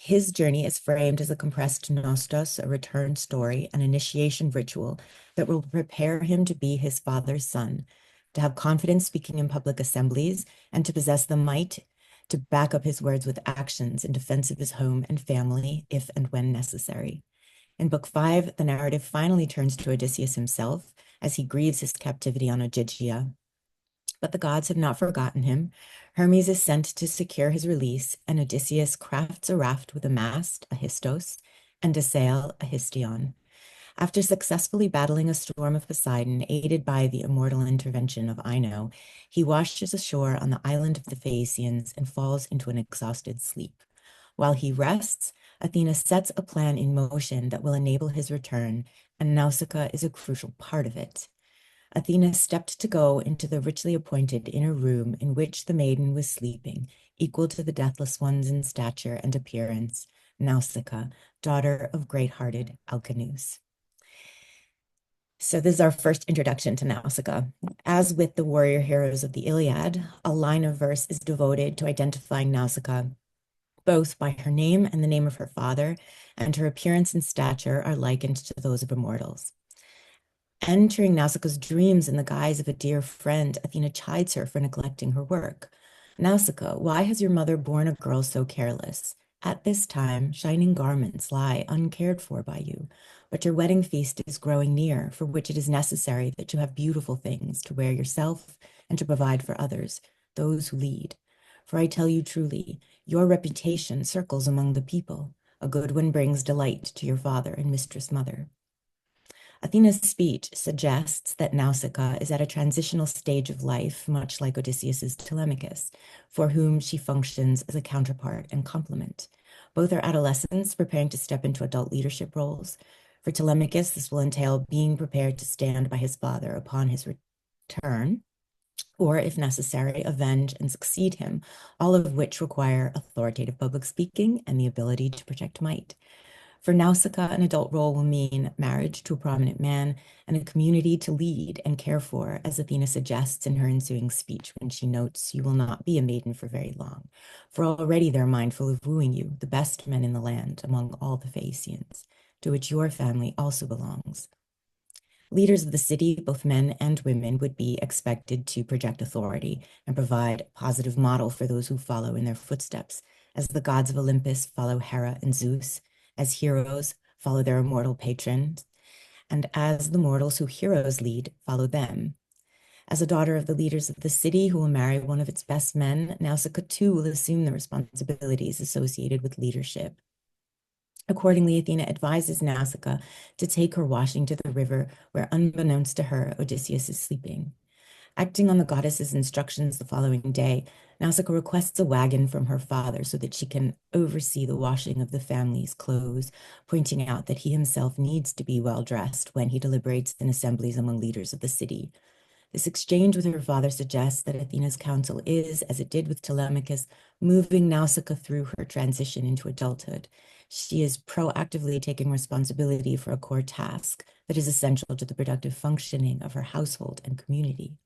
His journey is framed as a compressed nostos, a return story, an initiation ritual that will prepare him to be his father's son, to have confidence speaking in public assemblies, and to possess the might to back up his words with actions in defense of his home and family, if and when necessary. In Book 5, the narrative finally turns to Odysseus himself as he grieves his captivity on Ogygia. But the gods have not forgotten him. Hermes is sent to secure his release, and Odysseus crafts a raft with a mast, a histos, and a sail, a histion. After successfully battling a storm of Poseidon, aided by the immortal intervention of Ino, he washes ashore on the island of the Phaeacians and falls into an exhausted sleep. While he rests, Athena sets a plan in motion that will enable his return, and Nausicaa is a crucial part of it. Athena stepped to go into the richly appointed inner room in which the maiden was sleeping, equal to the deathless ones in stature and appearance, Nausicaa, daughter of great-hearted Alcinous. So this is our first introduction to Nausicaa. As with the warrior heroes of the Iliad, a line of verse is devoted to identifying Nausicaa, both by her name and the name of her father, and her appearance and stature are likened to those of immortals. Entering Nausicaa's dreams in the guise of a dear friend, Athena chides her for neglecting her work. Nausicaa, why has your mother borne a girl so careless? At this time, shining garments lie uncared for by you, but your wedding feast is growing near, for which it is necessary that you have beautiful things to wear yourself and to provide for others, those who lead. For I tell you truly, your reputation circles among the people. A good one brings delight to your father and mistress mother. Athena's speech suggests that Nausicaa is at a transitional stage of life, much like Odysseus's Telemachus, for whom she functions as a counterpart and complement. Both are adolescents preparing to step into adult leadership roles. For Telemachus, this will entail being prepared to stand by his father upon his return, or, if necessary, avenge and succeed him, all of which require authoritative public speaking and the ability to project might. For Nausicaa, an adult role will mean marriage to a prominent man and a community to lead and care for, as Athena suggests in her ensuing speech when she notes, "You will not be a maiden for very long, for already they're mindful of wooing you, the best men in the land among all the Phaeacians, to which your family also belongs." Leaders of the city, both men and women, would be expected to project authority and provide a positive model for those who follow in their footsteps, as the gods of Olympus follow Hera and Zeus, as heroes follow their immortal patrons, and as the mortals who heroes lead follow them. As a daughter of the leaders of the city who will marry one of its best men, Nausicaa too will assume the responsibilities associated with leadership. Accordingly, Athena advises Nausicaa to take her washing to the river where, unbeknownst to her, Odysseus is sleeping. Acting on the goddess's instructions the following day, Nausicaa requests a wagon from her father so that she can oversee the washing of the family's clothes, pointing out that he himself needs to be well dressed when he deliberates in assemblies among leaders of the city. This exchange with her father suggests that Athena's counsel is, as it did with Telemachus, moving Nausicaa through her transition into adulthood. She is proactively taking responsibility for a core task that is essential to the productive functioning of her household and community.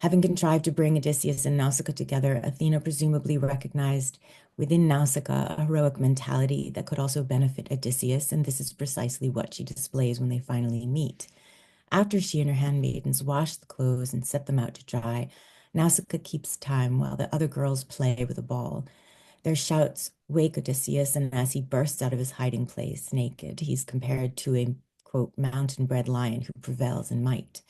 Having contrived to bring Odysseus and Nausicaa together, Athena presumably recognized within Nausicaa a heroic mentality that could also benefit Odysseus, and this is precisely what she displays when they finally meet. After she and her handmaidens wash the clothes and set them out to dry, Nausicaa keeps time while the other girls play with a ball. Their shouts wake Odysseus, and as he bursts out of his hiding place naked, he's compared to a, quote, mountain-bred lion who prevails in might.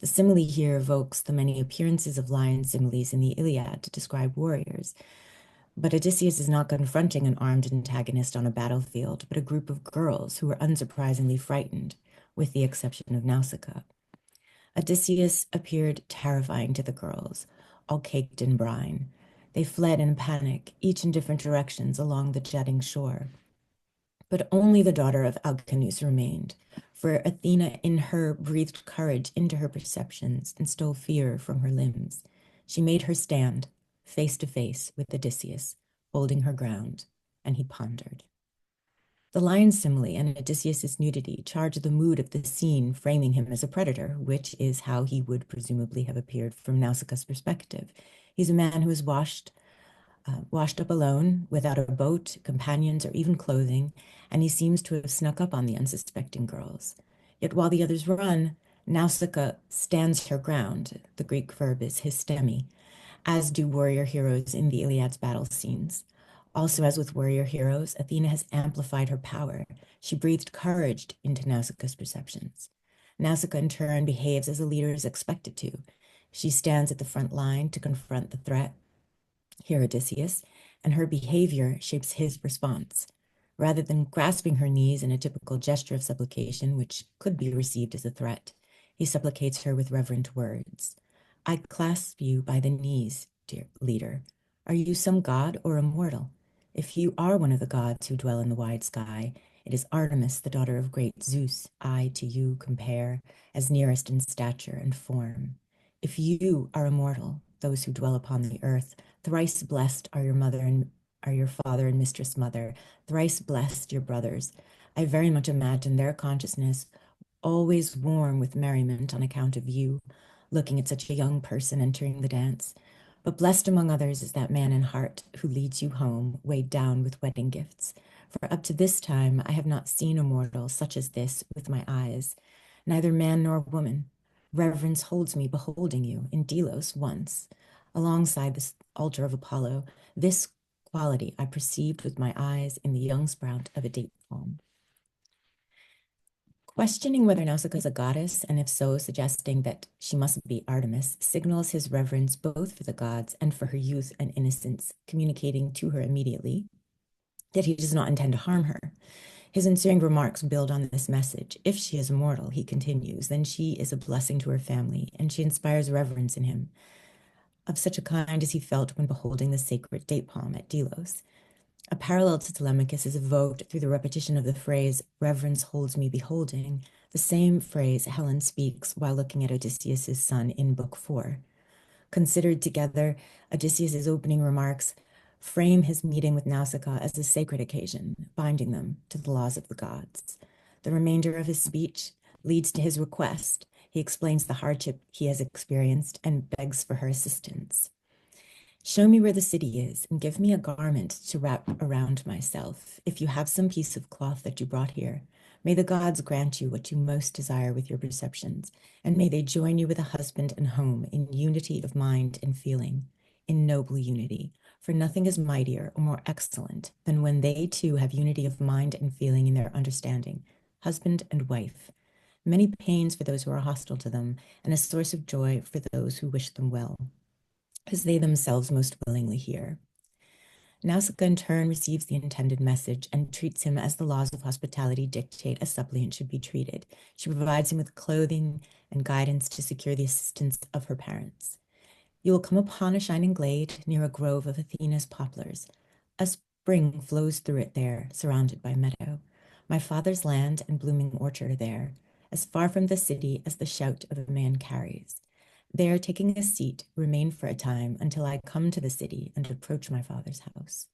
The simile here evokes the many appearances of lion similes in the Iliad to describe warriors. But Odysseus is not confronting an armed antagonist on a battlefield, but a group of girls who are unsurprisingly frightened, with the exception of Nausicaa. Odysseus appeared terrifying to the girls, all caked in brine. They fled in panic, each in different directions along the jetting shore. But only the daughter of Alcinous remained, for Athena in her breathed courage into her perceptions and stole fear from her limbs. She made her stand, face to face with Odysseus, holding her ground, and he pondered. The lion simile and Odysseus's nudity charge the mood of the scene, framing him as a predator, which is how he would presumably have appeared from Nausicaa's perspective. He's a man who has washed washed up alone, without a boat, companions, or even clothing, and he seems to have snuck up on the unsuspecting girls. Yet while the others run, Nausicaa stands her ground. The Greek verb is histemi, as do warrior heroes in the Iliad's battle scenes. Also, as with warrior heroes, Athena has amplified her power. She breathed courage into Nausicaa's perceptions. Nausicaa, in turn, behaves as a leader is expected to. She stands at the front line to confront the threat, here Odysseus, and her behavior shapes his response. Rather than grasping her knees in a typical gesture of supplication, which could be received as a threat, he supplicates her with reverent words. I clasp you by the knees, dear leader. Are you some god or a mortal? If you are one of the gods who dwell in the wide sky, it is Artemis, the daughter of great Zeus, I to you compare, as nearest in stature and form. If you are immortal, those who dwell upon the earth, thrice blessed are your mother and are your father and mistress mother, thrice blessed your brothers. I very much imagine their consciousness always warm with merriment on account of you, looking at such a young person entering the dance. But blessed among others is that man in heart who leads you home, weighed down with wedding gifts. For up to this time I have not seen a mortal such as this with my eyes, neither man nor woman. Reverence holds me beholding you in Delos once, alongside this altar of Apollo. This quality I perceived with my eyes in the young sprout of a date palm. Questioning whether Nausicaa is a goddess, and if so, suggesting that she must be Artemis, signals his reverence both for the gods and for her youth and innocence, communicating to her immediately that he does not intend to harm her. His ensuing remarks build on this message. If she is immortal, he continues, then she is a blessing to her family, and she inspires reverence in him, of such a kind as he felt when beholding the sacred date palm at Delos. A parallel to Telemachus is evoked through the repetition of the phrase, reverence holds me beholding, the same phrase Helen speaks while looking at Odysseus's son in Book 4. Considered together, Odysseus's opening remarks frame his meeting with Nausicaa as a sacred occasion, binding them to the laws of the gods. The remainder of his speech leads to his request. He explains the hardship he has experienced and begs for her assistance. Show me where the city is, and give me a garment to wrap around myself. If you have some piece of cloth that you brought here, may the gods grant you what you most desire with your perceptions, and may they join you with a husband and home in unity of mind and feeling, in noble unity. For nothing is mightier or more excellent than when they too have unity of mind and feeling in their understanding, husband and wife. Many pains for those who are hostile to them, and a source of joy for those who wish them well, as they themselves most willingly hear. Nausicaa in turn receives the intended message and treats him as the laws of hospitality dictate a suppliant should be treated. She provides him with clothing and guidance to secure the assistance of her parents. You will come upon a shining glade near a grove of Athena's poplars. A spring flows through it there, surrounded by meadow. My father's land and blooming orchard are there, as far from the city as the shout of a man carries. There, taking a seat, remain for a time until I come to the city and approach my father's house.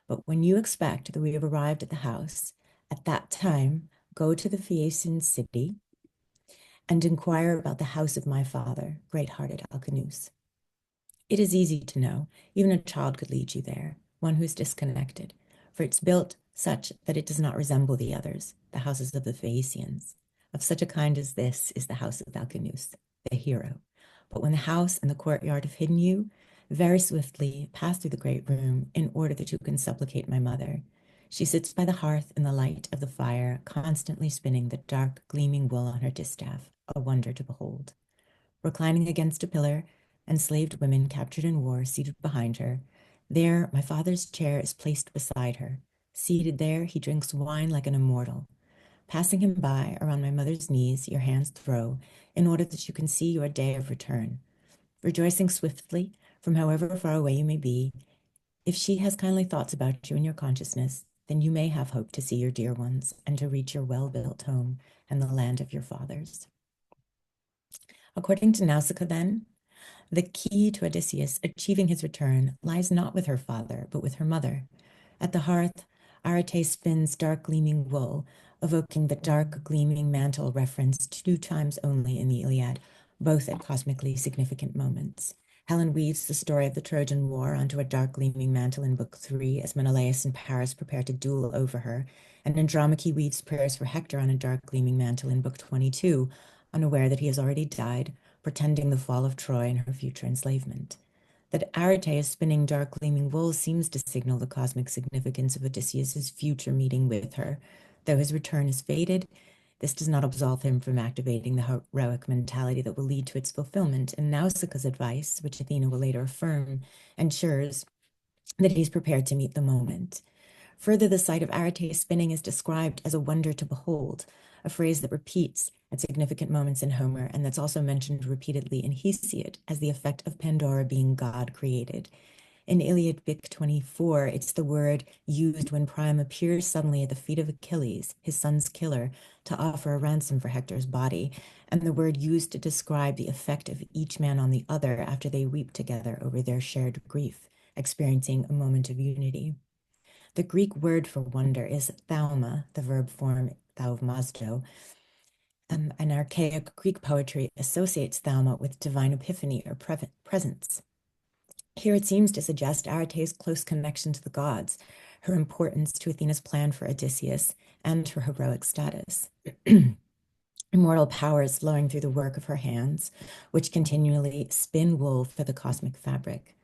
But when you expect that we have arrived at the house, at that time, go to the Phaeacian city and inquire about the house of my father, great-hearted Alcinous. It is easy to know, even a child could lead you there, one who is disconnected, for it's built such that it does not resemble the others, the houses of the Phaeacians. Of such a kind as this is the house of Alcinous, the hero. But when the house and the courtyard have hidden you, very swiftly pass through the great room in order that you can supplicate my mother. She sits by the hearth in the light of the fire, constantly spinning the dark, gleaming wool on her distaff, a wonder to behold. Reclining against a pillar, enslaved women captured in war seated behind her. There, my father's chair is placed beside her. Seated there, he drinks wine like an immortal. Passing him by around my mother's knees, your hands throw, in order that you can see your day of return. Rejoicing swiftly, from however far away you may be, if she has kindly thoughts about you in your consciousness, then you may have hope to see your dear ones and to reach your well-built home and the land of your fathers. According to Nausicaa, then, the key to Odysseus achieving his return lies not with her father, but with her mother. At the hearth, Arete spins dark gleaming wool, evoking the dark gleaming mantle referenced 2 times only in the Iliad, both at cosmically significant moments. Helen weaves the story of the Trojan War onto a dark gleaming mantle in Book 3 as Menelaus and Paris prepare to duel over her, and Andromache weaves prayers for Hector on a dark gleaming mantle in Book 22, unaware that he has already died, portending the fall of Troy and her future enslavement. That Arete is spinning dark gleaming wool seems to signal the cosmic significance of Odysseus's future meeting with her. Though his return is fated, this does not absolve him from activating the heroic mentality that will lead to its fulfillment, and Nausicaa's advice, which Athena will later affirm, ensures that he's prepared to meet the moment. Further, the sight of Arete spinning is described as a wonder to behold, a phrase that repeats at significant moments in Homer, and that's also mentioned repeatedly in Hesiod as the effect of Pandora being God created. In Iliad Book 24, it's the word used when Priam appears suddenly at the feet of Achilles, his son's killer, to offer a ransom for Hector's body, and the word used to describe the effect of each man on the other after they weep together over their shared grief, experiencing a moment of unity. The Greek word for wonder is thauma, the verb form thaumazo. An archaic Greek poetry associates thauma with divine epiphany or presence. Here it seems to suggest Arete's close connection to the gods, her importance to Athena's plan for Odysseus, and her heroic status. Immortal powers flowing through the work of her hands, which continually spin wool for the cosmic fabric.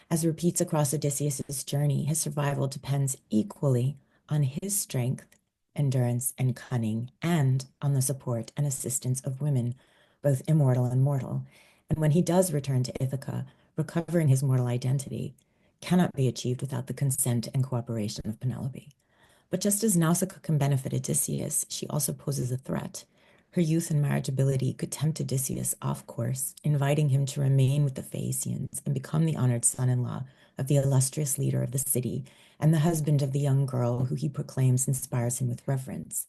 As repeats across Odysseus's journey, his survival depends equally on his strength, endurance, and cunning, and on the support and assistance of women, both immortal and mortal. And when he does return to Ithaca, recovering his mortal identity cannot be achieved without the consent and cooperation of Penelope. But just as Nausicaa can benefit Odysseus, she also poses a threat. Her youth and marriageability could tempt Odysseus off course, inviting him to remain with the Phaeacians and become the honored son-in-law of the illustrious leader of the city and the husband of the young girl who he proclaims inspires him with reverence.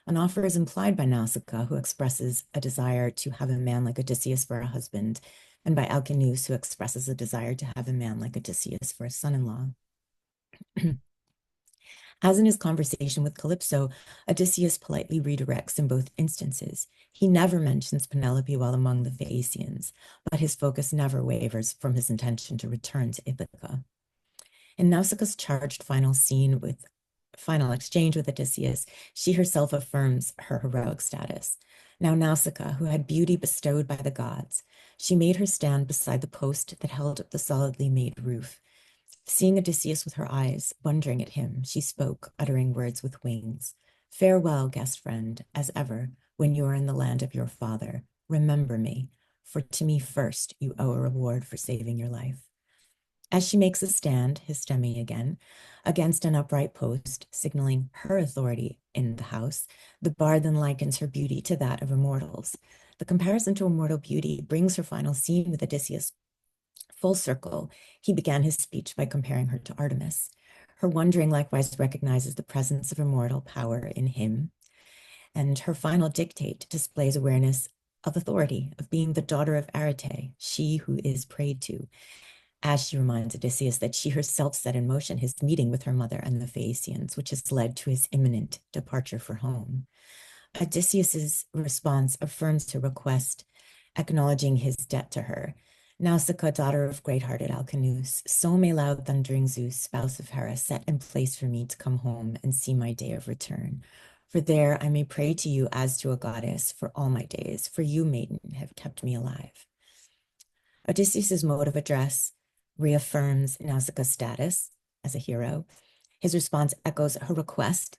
An offer is implied by Nausicaa, who expresses a desire to have a man like Odysseus for a husband, and by Caeneus, who expresses a desire to have a man like Odysseus for a son-in-law. As in his conversation with Calypso, Odysseus politely redirects in both instances. He never mentions Penelope while among the Phaeacians, but his focus never wavers from his intention to return to Ithaca. In Nausicaa's charged final exchange with Odysseus, she herself affirms her heroic status. Now Nausicaa, who had beauty bestowed by the gods, she made her stand beside the post that held up the solidly made roof. Seeing Odysseus with her eyes, wondering at him, she spoke, uttering words with wings. Farewell, guest friend, as ever, when you are in the land of your father. Remember me, for to me first you owe a reward for saving your life. As she makes a stand, histemi again, against an upright post, signaling her authority in the house, the bard then likens her beauty to that of immortals. The comparison to immortal beauty brings her final scene with Odysseus full circle. He began his speech by comparing her to Artemis. Her wondering likewise recognizes the presence of immortal power in him, and her final dictate displays awareness of authority, of being the daughter of Arete, she who is prayed to, as she reminds Odysseus that she herself set in motion his meeting with her mother and the Phaeacians, which has led to his imminent departure for home. Odysseus's response affirms her request, acknowledging his debt to her. Nausicaa, daughter of great-hearted Alcinous, so may loud thundering Zeus, spouse of Hera, set in place for me to come home and see my day of return. For there I may pray to you as to a goddess for all my days, for you, maiden, have kept me alive. Odysseus's mode of address reaffirms Nausicaa's status as a hero. His response echoes her request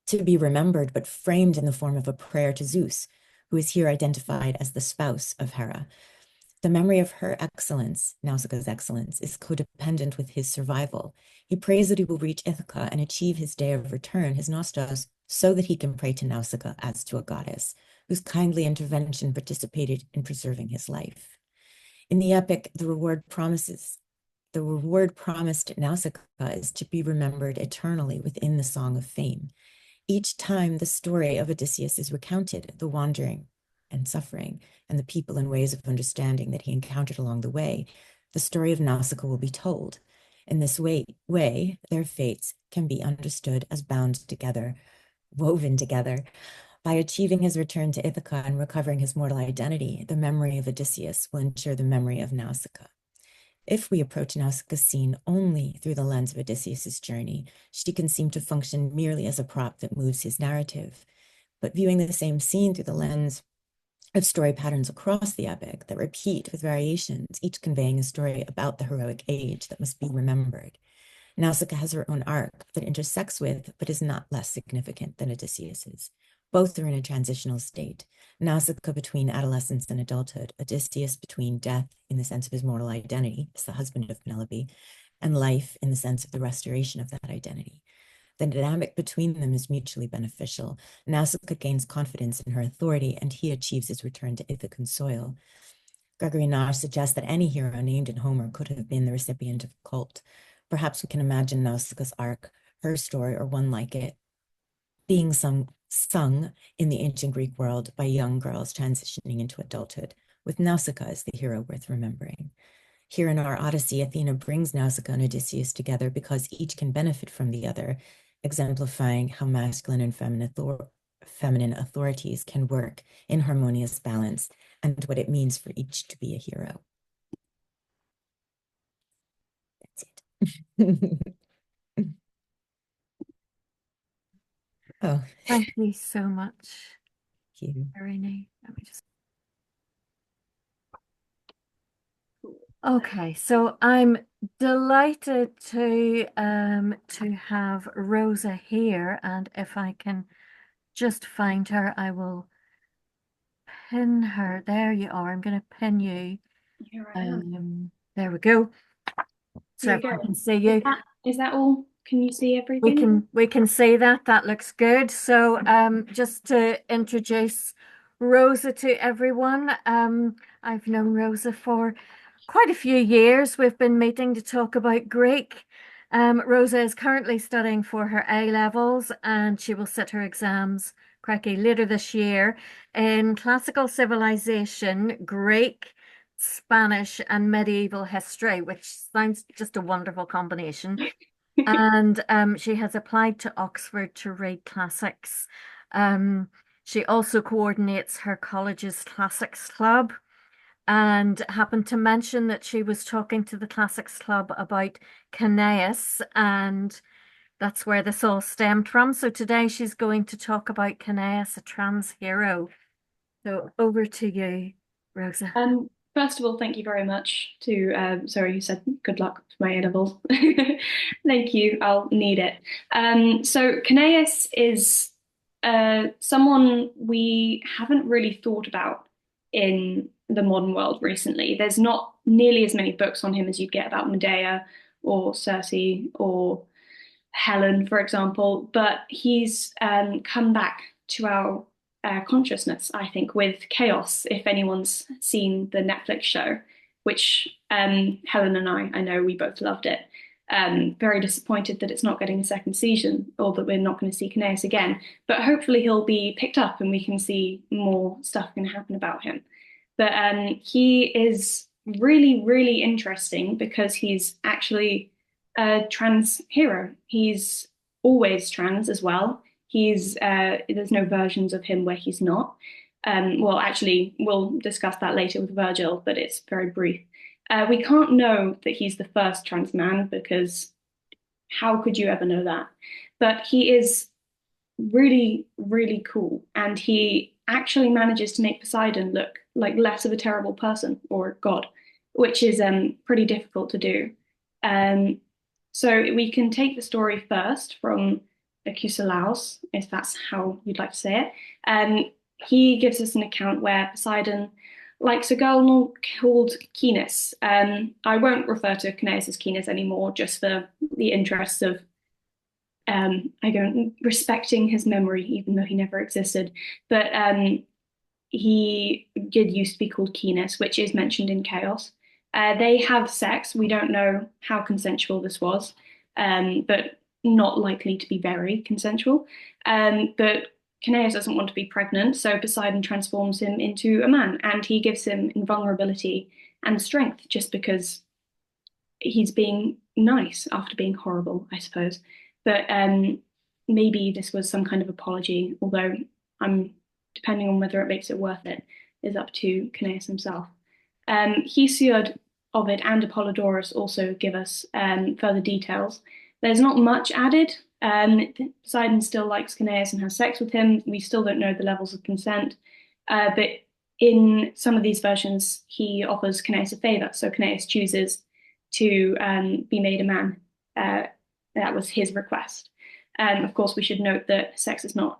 to be remembered, but framed in the form of a prayer to Zeus, who is here identified as the spouse of Hera. The memory of her excellence, Nausicaa's excellence, is codependent with his survival. He prays that he will reach Ithaca and achieve his day of return, his nostos, so that he can pray to Nausicaa as to a goddess, whose kindly intervention participated in preserving his life. In the epic, the reward promised Nausicaa is to be remembered eternally within the Song of Fame. Each time the story of Odysseus is recounted, the wandering and suffering and the people and ways of understanding that he encountered along the way, the story of Nausicaa will be told. In this way, their fates can be understood as bound together, woven together. By achieving his return to Ithaca and recovering his mortal identity, the memory of Odysseus will ensure the memory of Nausicaa. If we approach Nausicaa's scene only through the lens of Odysseus's journey, she can seem to function merely as a prop that moves his narrative. But viewing the same scene through the lens of story patterns across the epic that repeat with variations, each conveying a story about the heroic age that must be remembered. Nausicaa has her own arc that intersects with, but is not less significant than Odysseus's. Both are in a transitional state. Nausicaa between adolescence and adulthood, Odysseus between death in the sense of his mortal identity as the husband of Penelope, and life in the sense of the restoration of that identity. The dynamic between them is mutually beneficial. Nausicaa gains confidence in her authority, and he achieves his return to Ithacan soil. Gregory Nash suggests that any hero named in Homer could have been the recipient of a cult. Perhaps we can imagine Nausicaa's arc, her story, or one like it, being sung in the ancient Greek world by young girls transitioning into adulthood, with Nausicaa as the hero worth remembering. Here in our Odyssey, Athena brings Nausicaa and Odysseus together because each can benefit from the other, exemplifying how masculine and feminine authorities can work in harmonious balance and what it means for each to be a hero. That's it. Oh, Thank you so much, thank you. Eirene. Let me just. Okay, so I'm delighted to have Rosa here, and if I can just find her, I will pin her. There you are. I'm going to pin you. Here I am. There we go. So There you I go. can see you. Is that all? Can you see everything? We can see that. That looks good. So just to introduce Rosa to everyone, I've known Rosa for quite a few years. We've been meeting to talk about Greek. Rosa is currently studying for her A-levels, and she will sit her exams, crikey, later this year in classical civilization, Greek, Spanish, and medieval history, which sounds just a wonderful combination. And she has applied to Oxford to read classics. She also coordinates her college's classics club, and happened to mention that she was talking to the classics club about Caeneus, and that's where this all stemmed from. So today she's going to talk about Caeneus, a trans hero. So over to you, Rosa. First of all, thank you very much to, sorry, you said good luck for my A-levels. Thank you, I'll need it. So Caeneus is someone we haven't really thought about in the modern world recently. There's not nearly as many books on him as you'd get about Medea or Circe or Helen, for example, but he's come back to our consciousness, I think, with Chaos, if anyone's seen the Netflix show, which Helen and I know we both loved it. Very disappointed that it's not getting a second season, or that we're not going to see Caeneus again, but hopefully he'll be picked up and we can see more stuff can happen about him. But he is really, really interesting because he's actually a trans hero. He's always trans as well. He's there's no versions of him where he's not. Well, actually, we'll discuss that later with Virgil, but it's very brief. We can't know that he's the first trans man because how could you ever know that? But he is really, really cool, and he actually manages to make Poseidon look like less of a terrible person or a god, which is pretty difficult to do. So we can take the story first from Acusilaus, if that's how you'd like to say it. He gives us an account where Poseidon likes a girl called Caeneus. I won't refer to Caeneus as Caeneus anymore, just for the interests of respecting his memory, even though he never existed. But he did used to be called Caeneus, which is mentioned in Chaos. They have sex. We don't know how consensual this was, but not likely to be very consensual. But Caeneus doesn't want to be pregnant, so Poseidon transforms him into a man, and he gives him invulnerability and strength just because he's being nice after being horrible, I suppose. But maybe this was some kind of apology, although depending on whether it makes it worth it, is up to Caeneus himself. Hesiod Ovid and Apollodorus also give us further details. There's not much added. Poseidon still likes Caeneus and has sex with him. We still don't know the levels of consent. But in some of these versions, he offers Caeneus a favor. So Caeneus chooses to be made a man. That was his request. Of course, we should note that sex is not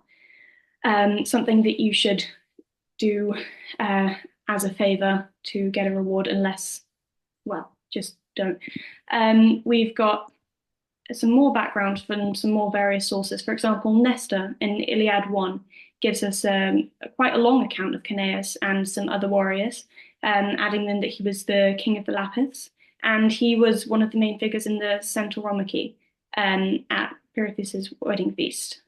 something that you should do as a favor to get a reward unless, well, just don't. We've got some more background from some more various sources. For example, Nestor in Iliad 1 gives us quite a long account of Caeneus and some other warriors, adding then that he was the king of the Lapiths, and he was one of the main figures in the Centauromachy at Pirithous' wedding feast.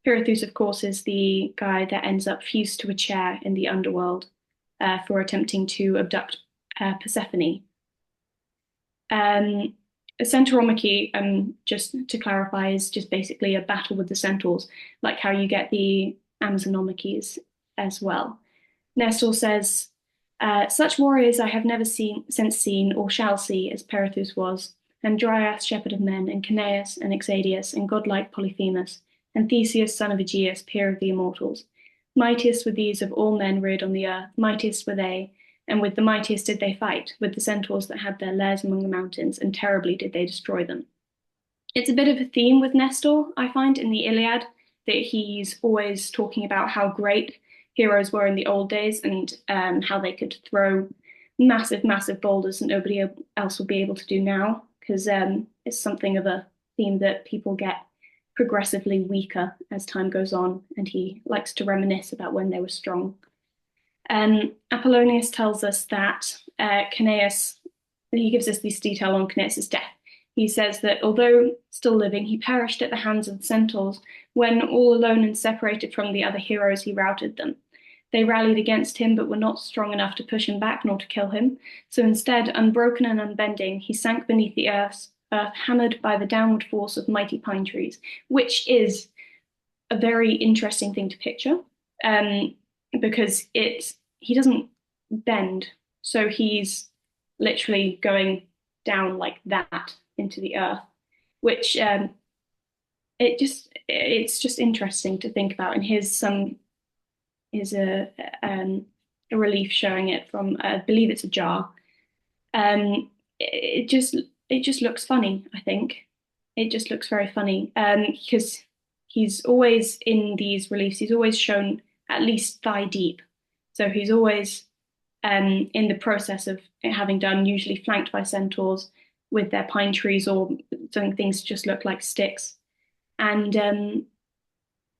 Pirithous, of course, is the guy that ends up fused to a chair in the underworld for attempting to abduct Persephone. Centauromachy, just to clarify, is just basically a battle with the centaurs, like how you get the Amazonomachies as well. Nestor says, such warriors I have never since seen or shall see as Perithous was, and Dryas, shepherd of men, and Caeneus, and Exadius, and godlike Polyphemus, and Theseus, son of Aegeus, peer of the immortals. Mightiest were these of all men reared on the earth, mightiest were they, and with the mightiest did they fight, with the centaurs that had their lairs among the mountains, and terribly did they destroy them. It's a bit of a theme with Nestor, I find, in the Iliad, that he's always talking about how great heroes were in the old days and how they could throw massive, massive boulders that nobody else will be able to do now, because it's something of a theme that people get progressively weaker as time goes on, and he likes to reminisce about when they were strong. Apollonius tells us that Caeneus, he gives us this detail on Caeneus' death. He says that although still living, he perished at the hands of the centaurs. When all alone and separated from the other heroes, he routed them. They rallied against him, but were not strong enough to push him back nor to kill him. So instead, unbroken and unbending, he sank beneath the earth, hammered by the downward force of mighty pine trees, which is a very interesting thing to picture, because he doesn't bend, so he's literally going down like that into the earth, which it's just interesting to think about. And here's a relief showing it from, I believe it's a jar. It just looks funny, I think. It just looks very funny, because he's always in these reliefs, he's always shown at least thigh deep. So he's always in the process of having done, usually flanked by centaurs with their pine trees, or some things just look like sticks. And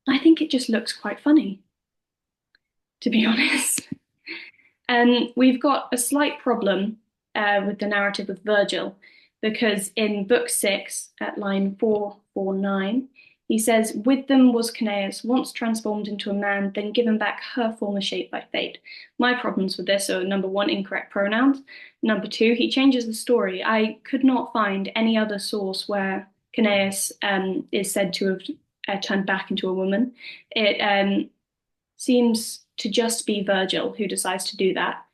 I think it just looks quite funny, to be honest. We've got a slight problem with the narrative with Virgil, because in book 6 at line 449, he says, with them was Caeneus, once transformed into a man, then given back her former shape by fate. My problems with this are, number 1, incorrect pronouns. Number 2, he changes the story. I could not find any other source where Caeneus is said to have turned back into a woman. It seems to just be Virgil who decides to do that.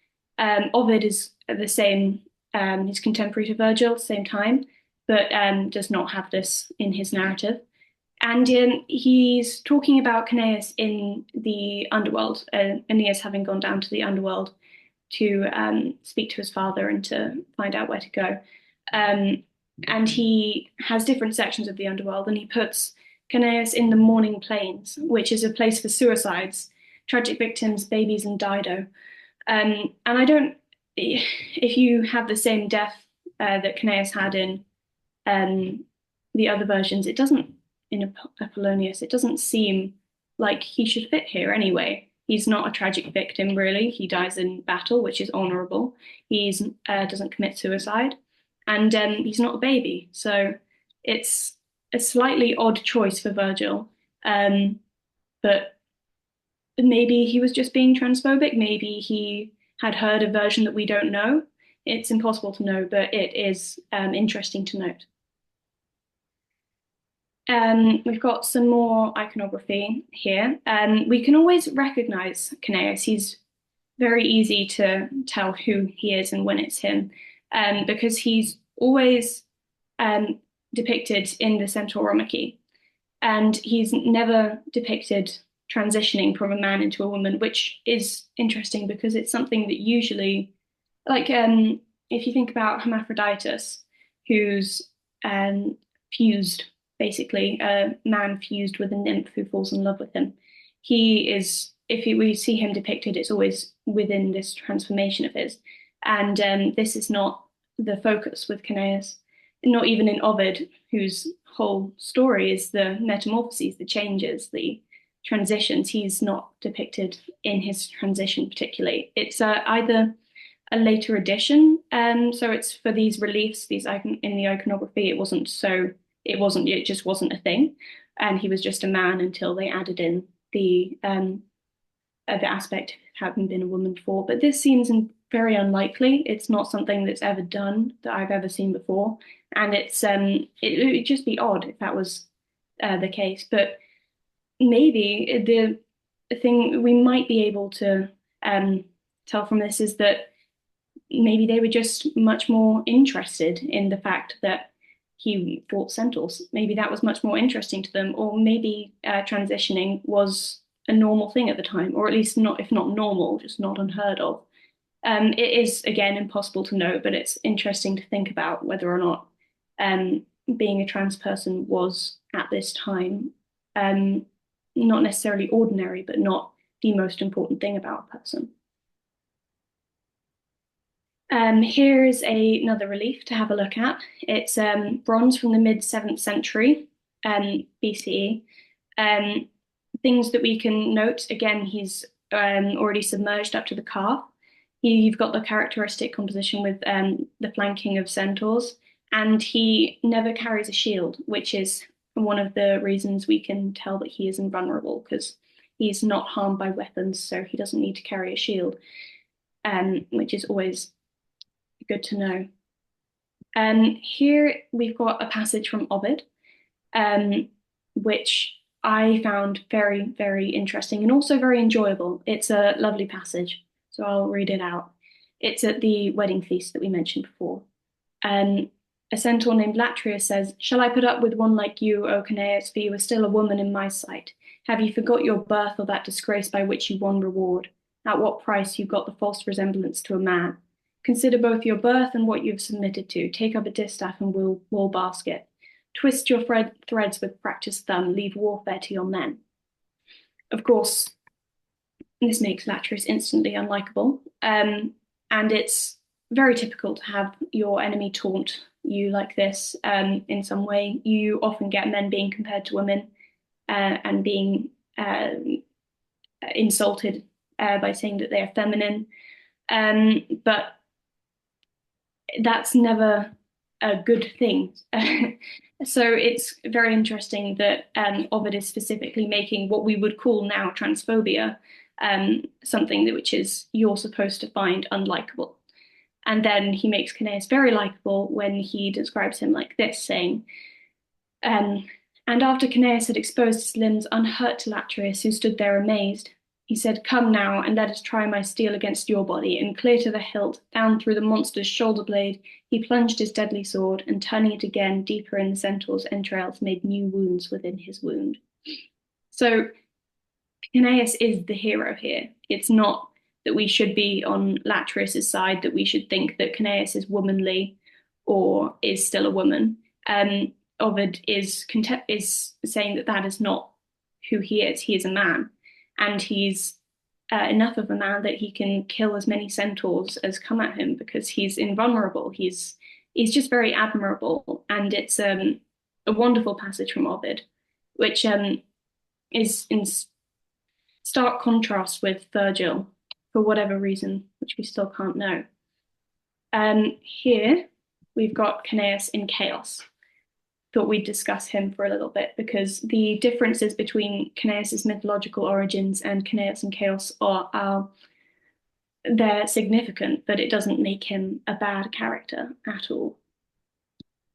Ovid is the same, he's contemporary to Virgil, same time, but does not have this in his narrative. And he's talking about Caeneus in the underworld, Aeneas having gone down to the underworld to speak to his father and to find out where to go. And he has different sections of the underworld, and he puts Caeneus in the Mourning Plains, which is a place for suicides, tragic victims, babies, and Dido. And I don't, if you have the same death that Caeneus had in the other versions, it doesn't, in Apollonius, it doesn't seem like he should fit here anyway. He's not a tragic victim, really. He dies in battle, which is honorable. He doesn't commit suicide, and he's not a baby. So it's a slightly odd choice for Virgil. But maybe he was just being transphobic. Maybe he had heard a version that we don't know. It's impossible to know, but it is interesting to note. We've got some more iconography here. We can always recognize Caeneus. He's very easy to tell who he is and when it's him, because he's always depicted in the Centauromachy, and he's never depicted transitioning from a man into a woman, which is interesting because it's something that usually, like, if you think about Hermaphroditus, who's fused, basically, a man fused with a nymph who falls in love with him. He is, we see him depicted, it's always within this transformation of his. And this is not the focus with Caeneus, not even in Ovid, whose whole story is the metamorphoses, the changes, the transitions. He's not depicted in his transition particularly. It's either a later edition, so it's for these reliefs, in the iconography. It just wasn't a thing, and he was just a man until they added in the aspect of having been a woman before. But this seems very unlikely. It's not something that's ever done that I've ever seen before, and it would just be odd if that was the case. But maybe the thing we might be able to tell from this is that maybe they were just much more interested in the fact that he fought centaurs. Maybe that was much more interesting to them, or maybe transitioning was a normal thing at the time, or at least not, if not normal, just not unheard of. It is, again, impossible to know, but it's interesting to think about whether or not being a trans person was at this time not necessarily ordinary, but not the most important thing about a person. Here is another relief to have a look at. It's bronze from the mid-7th century BCE. Things that we can note, again, he's already submerged up to the calf. You've got the characteristic composition with the flanking of centaurs, and he never carries a shield, which is one of the reasons we can tell that he is invulnerable, because he's not harmed by weapons, so he doesn't need to carry a shield, which is always good to know. Here we've got a passage from Ovid, which I found very, very interesting and also very enjoyable. It's a lovely passage, so I'll read it out. It's at the wedding feast that we mentioned before. A centaur named Latria says, "Shall I put up with one like you, O Caeneus, for you are still a woman in my sight? Have you forgot your birth or that disgrace by which you won reward? At what price you got the false resemblance to a man? Consider both your birth and what you have submitted to. Take up a distaff and wool basket. Twist your threads with practiced thumb. Leave warfare to your men." Of course, this makes Latrius instantly unlikable. And it's very typical to have your enemy taunt you like this in some way. You often get men being compared to women and being insulted by saying that they are feminine. But that's never a good thing. So it's very interesting that Ovid is specifically making what we would call now transphobia something which is you're supposed to find unlikable. And then he makes Caeneus very likable when he describes him like this, saying, and after Caeneus had exposed his limbs unhurt to Latrius, who stood there amazed, he said, "Come now, and let us try my steel against your body." And clear to the hilt, down through the monster's shoulder blade, he plunged his deadly sword, and turning it again deeper in the centaur's entrails, made new wounds within his wound. So Caeneus is the hero here. It's not that we should be on Latrius's side, that we should think that Caeneus is womanly or is still a woman. Ovid is saying that that is not who he is. He is a man, and he's enough of a man that he can kill as many centaurs as come at him because he's invulnerable. He's just very admirable, and it's a wonderful passage from Ovid, which is in stark contrast with Virgil for whatever reason, which we still can't know. Here we've got Caeneus in Chaos. Thought we'd discuss him for a little bit because the differences between Caeneus's mythological origins and Caeneus in Chaos are they're significant, but it doesn't make him a bad character at all.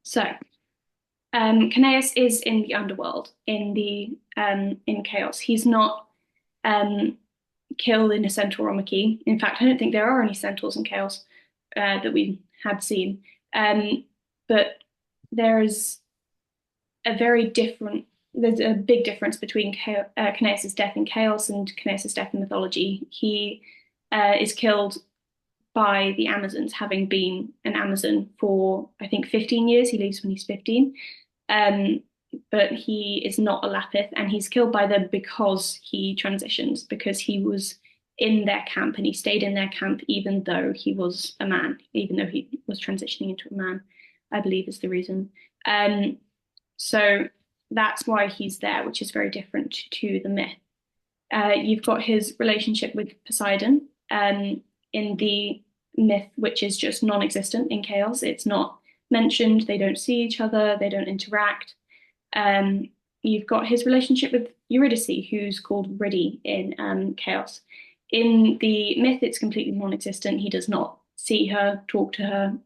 So Caeneus is in the underworld in Chaos. He's not kill in a centauromachy. In fact, I don't think there are any centaurs in Chaos that we had seen. But there's there's a big difference between Caeneus' death in Chaos and Caeneus' death in mythology. He is killed by the Amazons, having been an Amazon for, I think, 15 years. He leaves when he's 15. But he is not a Lapith, and he's killed by them because he transitions, because he was in their camp and he stayed in their camp even though he was a man, even though he was transitioning into a man, I believe is the reason. So that's why he's there, which is very different to the myth. You've got his relationship with Poseidon in the myth, which is just non-existent in Chaos. It's not mentioned. They don't see each other. They don't interact. You've got his relationship with Eurydice, who's called Ridi in Chaos. In the myth, it's completely non-existent. He does not see her, talk to her.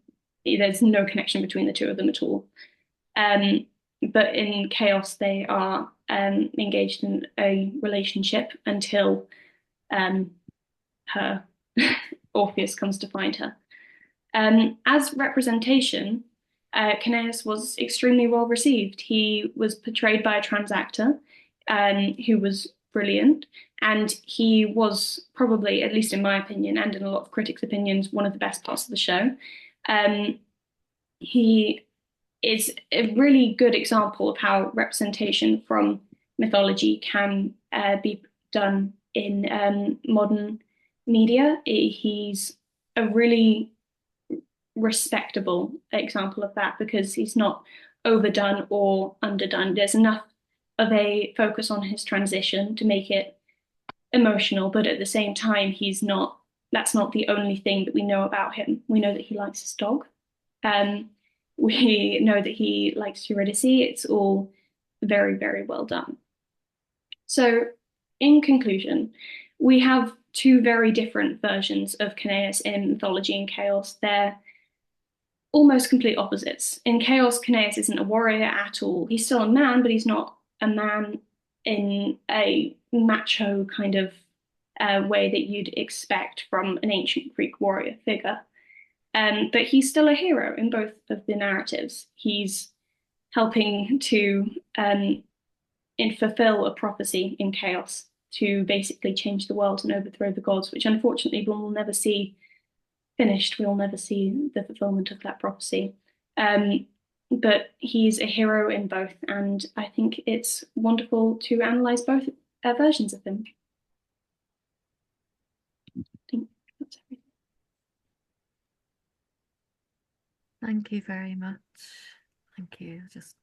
There's no connection between the two of them at all. But in Chaos, they are engaged in a relationship until her Orpheus comes to find her. As representation, Caeneus was extremely well received. He was portrayed by a trans actor who was brilliant, and he was probably, at least in my opinion, and in a lot of critics' opinions, one of the best parts of the show. He is a really good example of how representation from mythology can be done in modern media. He's a really respectable example of that because he's not overdone or underdone. There's enough of a focus on his transition to make it emotional, but at the same time, that's not the only thing that we know about him. We know that he likes his dog. We know that he likes Eurydice. It's all very, very well done. So, in conclusion, we have two very different versions of Caeneus in mythology and Chaos. They're almost complete opposites. In Chaos, Caeneus isn't a warrior at all. He's still a man, but he's not a man in a macho kind of way that you'd expect from an ancient Greek warrior figure. But he's still a hero in both of the narratives. He's helping to fulfill a prophecy in Chaos to basically change the world and overthrow the gods, which unfortunately we'll never see finished. We'll never see the fulfillment of that prophecy. But he's a hero in both, and I think it's wonderful to analyze both versions of him. I think that's everything. Thank you very much. Thank you. Just